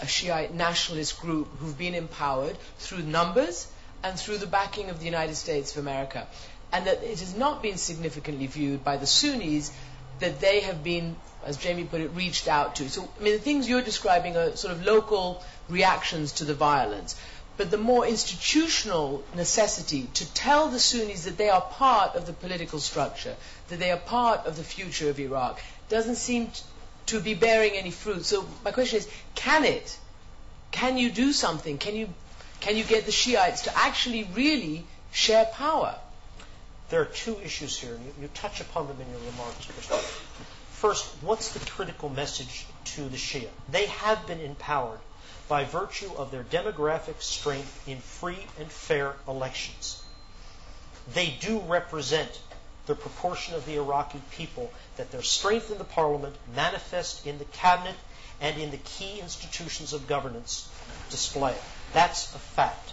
a Shiite nationalist group who've been empowered through numbers and through the backing of the United States of America. And that it has not been significantly viewed by the Sunnis that they have been, as Jamie put it, reached out to. So, I mean, the things you're describing are sort of local reactions to the violence. But the more institutional necessity to tell the Sunnis that they are part of the political structure, that they are part of the future of Iraq, doesn't seem to be bearing any fruit. So my question is, can it? Can you do something? Can you get the Shiites to actually really share power? There are two issues here, and you touch upon them in your remarks, Christopher. First, what's the critical message to the Shia? They have been empowered by virtue of their demographic strength in free and fair elections. They do represent the proportion of the Iraqi people that their strength in the parliament manifest in the cabinet and in the key institutions of governance display. That's a fact.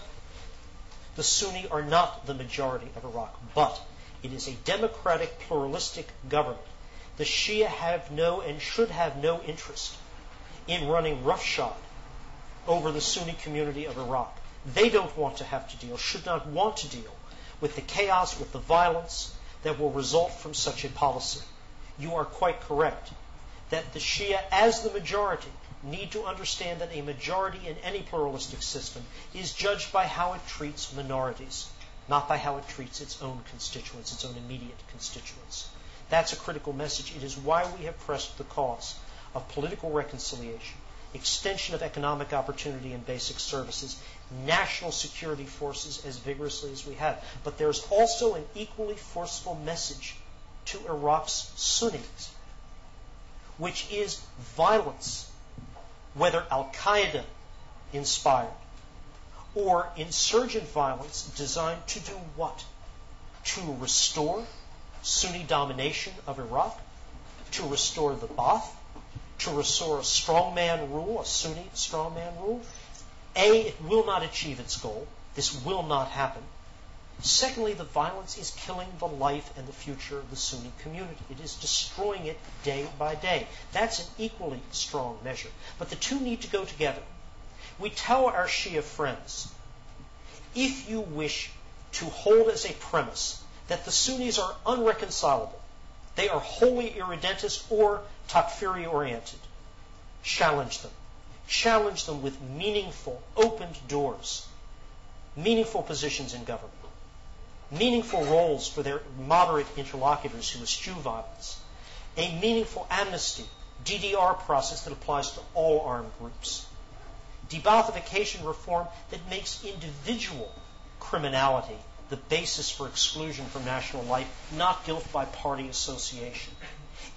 The Sunni are not the majority of Iraq, but it is a democratic, pluralistic government. The Shia have no and should have no interest in running roughshod over the Sunni community of Iraq. They don't want to have to deal, should not want to deal with the chaos, with the violence that will result from such a policy. You are quite correct that the Shia, as the majority, need to understand that a majority in any pluralistic system is judged by how it treats minorities, not by how it treats its own constituents, its own immediate constituents. That's a critical message. It is why we have pressed the cause of political reconciliation, extension of economic opportunity and basic services, national security forces as vigorously as we have. But there's also an equally forceful message to Iraq's Sunnis, which is violence, whether Al-Qaeda inspired or insurgent violence designed to do what? To restore Sunni domination of Iraq, to restore the Ba'ath, to restore a strongman rule, a Sunni strongman rule. A, it will not achieve its goal. This will not happen. Secondly, the violence is killing the life and the future of the Sunni community. It is destroying it day by day. That's an equally strong measure. But the two need to go together. We tell our Shia friends, if you wish to hold as a premise that the Sunnis are unreconcilable, they are wholly irredentist or takfiri-oriented, challenge them. Challenge them with meaningful, opened doors, meaningful positions in government, meaningful roles for their moderate interlocutors who eschew violence, a meaningful amnesty, DDR process that applies to all armed groups, de-Baathification reform that makes individual criminality the basis for exclusion from national life, not guilt by party association.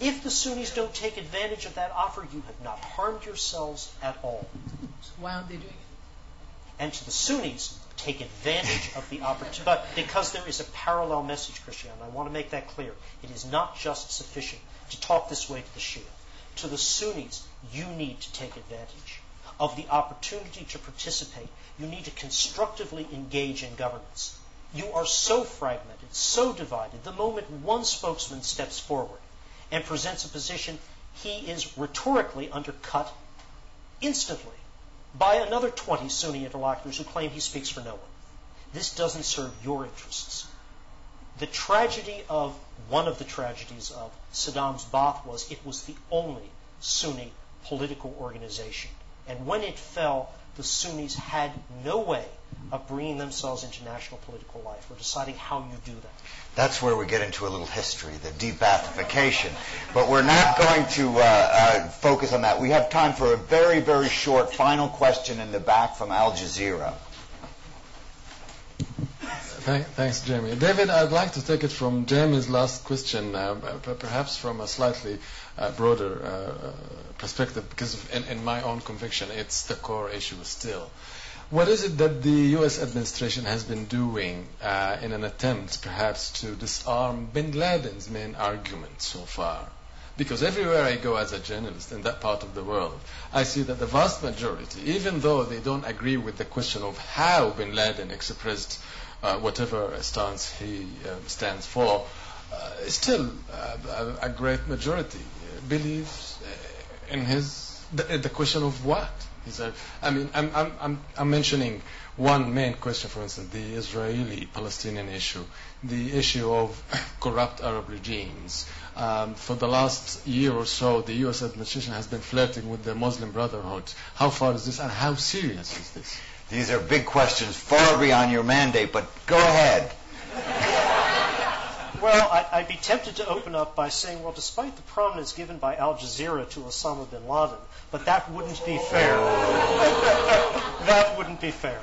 If the Sunnis don't take advantage of that offer, you have not harmed yourselves at all. So why aren't they doing it? And to the Sunnis, take advantage of the opportunity. But because there is a parallel message, Christian, I want to make that clear. It is not just sufficient to talk this way to the Shia. To the Sunnis, you need to take advantage of the opportunity to participate. You need to constructively engage in governance. You are so fragmented, so divided. The moment one spokesman steps forward and presents a position, he is rhetorically undercut instantly by another 20 Sunni interlocutors who claim he speaks for no one. This doesn't serve your interests. The tragedy of, one of the tragedies of Saddam's Ba'ath was it was the only Sunni political organization. And when it fell, the Sunnis had no way of bringing themselves into national political life or deciding how you do that. That's where we get into a little history, the de-Baathification. But we're not going to focus on that. We have time for a very, very short final question in the back from Al Jazeera. Thanks, Jamie. David, I'd like to take it from Jamie's last question, perhaps from a slightly broader perspective, because in my own conviction, it's the core issue still. What is it that the U.S. administration has been doing in an attempt, perhaps, to disarm bin Laden's main argument so far? Because everywhere I go as a journalist in that part of the world, I see that the vast majority, even though they don't agree with the question of how bin Laden expressed whatever stance he stands for, still a great majority believes in the question of what? I mean, I'm mentioning one main question, for instance, the Israeli-Palestinian issue, the issue of corrupt Arab regimes. For the last year or so, the U.S. administration has been flirting with the Muslim Brotherhood. How far is this, and how serious is this? These are big questions, far beyond your mandate, but go ahead. Well, I'd be tempted to open up by saying, well, despite the prominence given by Al Jazeera to Osama bin Laden, but that wouldn't be fair. That wouldn't be fair.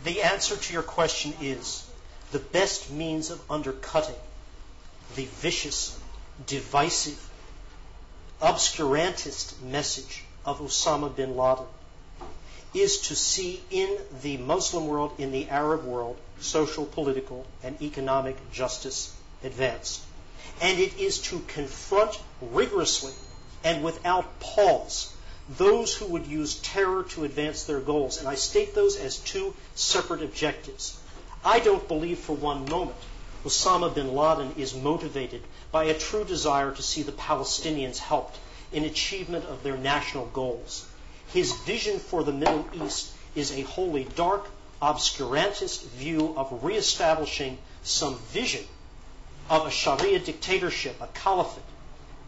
The answer to your question is the best means of undercutting the vicious, divisive, obscurantist message of Osama bin Laden is to see in the Muslim world, in the Arab world, social, political, and economic justice advanced. And it is to confront rigorously and without pause those who would use terror to advance their goals. And I state those as two separate objectives. I don't believe for one moment Osama bin Laden is motivated by a true desire to see the Palestinians helped in achievement of their national goals. His vision for the Middle East is a wholly dark, obscurantist view of reestablishing some vision of a Sharia dictatorship, a caliphate,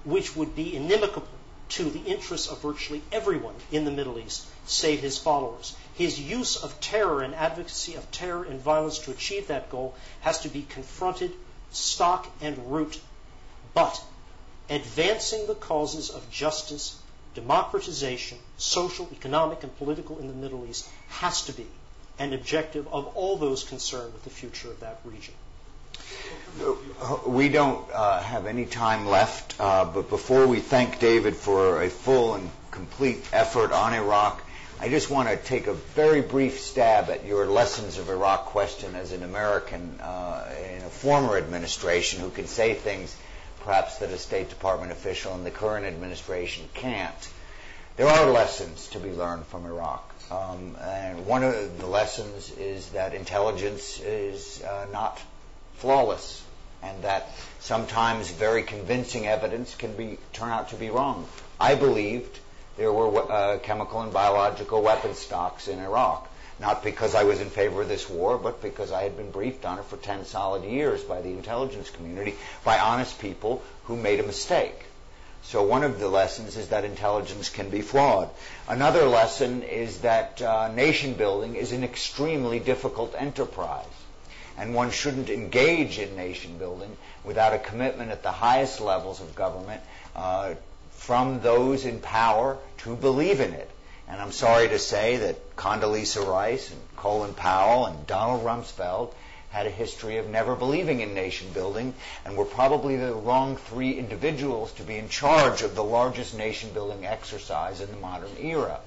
which would be inimical to the interests of virtually everyone in the Middle East, save his followers. His use of terror and advocacy of terror and violence to achieve that goal has to be confronted stock and root. But advancing the causes of justice, democratization, social, economic, and political in the Middle East has to be an objective of all those concerned with the future of that region. We don't have any time left, but before we thank David for a full and complete effort on Iraq, I just want to take a very brief stab at your lessons of Iraq question as an American in a former administration who can say things perhaps that a State Department official in the current administration can't. There are lessons to be learned from Iraq. And one of the lessons is that intelligence is not flawless, and that sometimes very convincing evidence can turn out to be wrong. I believed there were chemical and biological weapon stocks in Iraq, not because I was in favor of this war, but because I had been briefed on it for 10 solid years by the intelligence community, by honest people who made a mistake. So one of the lessons is that intelligence can be flawed. Another lesson is that nation building is an extremely difficult enterprise, and one shouldn't engage in nation building without a commitment at the highest levels of government from those in power to believe in it. And I'm sorry to say that Condoleezza Rice and Colin Powell and Donald Rumsfeld had a history of never believing in nation building, and were probably the wrong three individuals to be in charge of the largest nation building exercise in the modern era.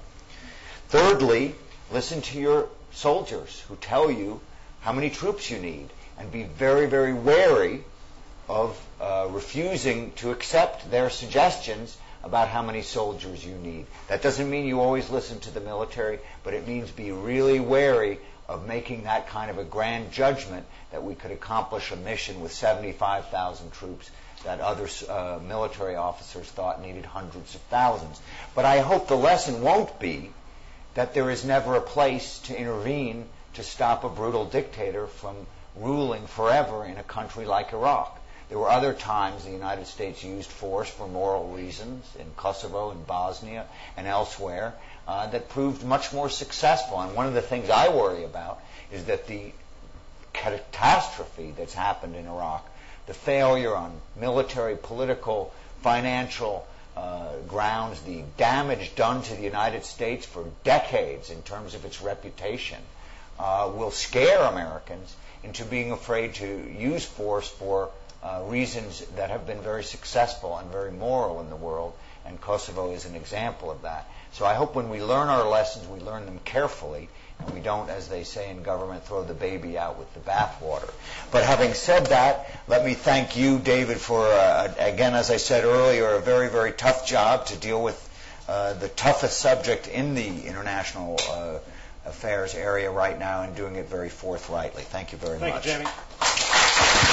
Thirdly, listen to your soldiers who tell you how many troops you need, and be very, very wary of refusing to accept their suggestions about how many soldiers you need. That doesn't mean you always listen to the military, but it means be really wary of making that kind of a grand judgment that we could accomplish a mission with 75,000 troops that other military officers thought needed hundreds of thousands. But I hope the lesson won't be that there is never a place to intervene to stop a brutal dictator from ruling forever in a country like Iraq. There were other times the United States used force for moral reasons in Kosovo and Bosnia and elsewhere that proved much more successful. And one of the things I worry about is that the catastrophe that's happened in Iraq, the failure on military, political, financial grounds, the damage done to the United States for decades in terms of its reputation, will scare Americans into being afraid to use force for reasons that have been very successful and very moral in the world, and Kosovo is an example of that. So I hope when we learn our lessons, we learn them carefully, and we don't, as they say in government, throw the baby out with the bathwater. But having said that, let me thank you, David, for, again, as I said earlier, a very, very tough job to deal with the toughest subject in the international affairs area right now, and doing it very forthrightly. Thank you very much. Thank you, Jamie.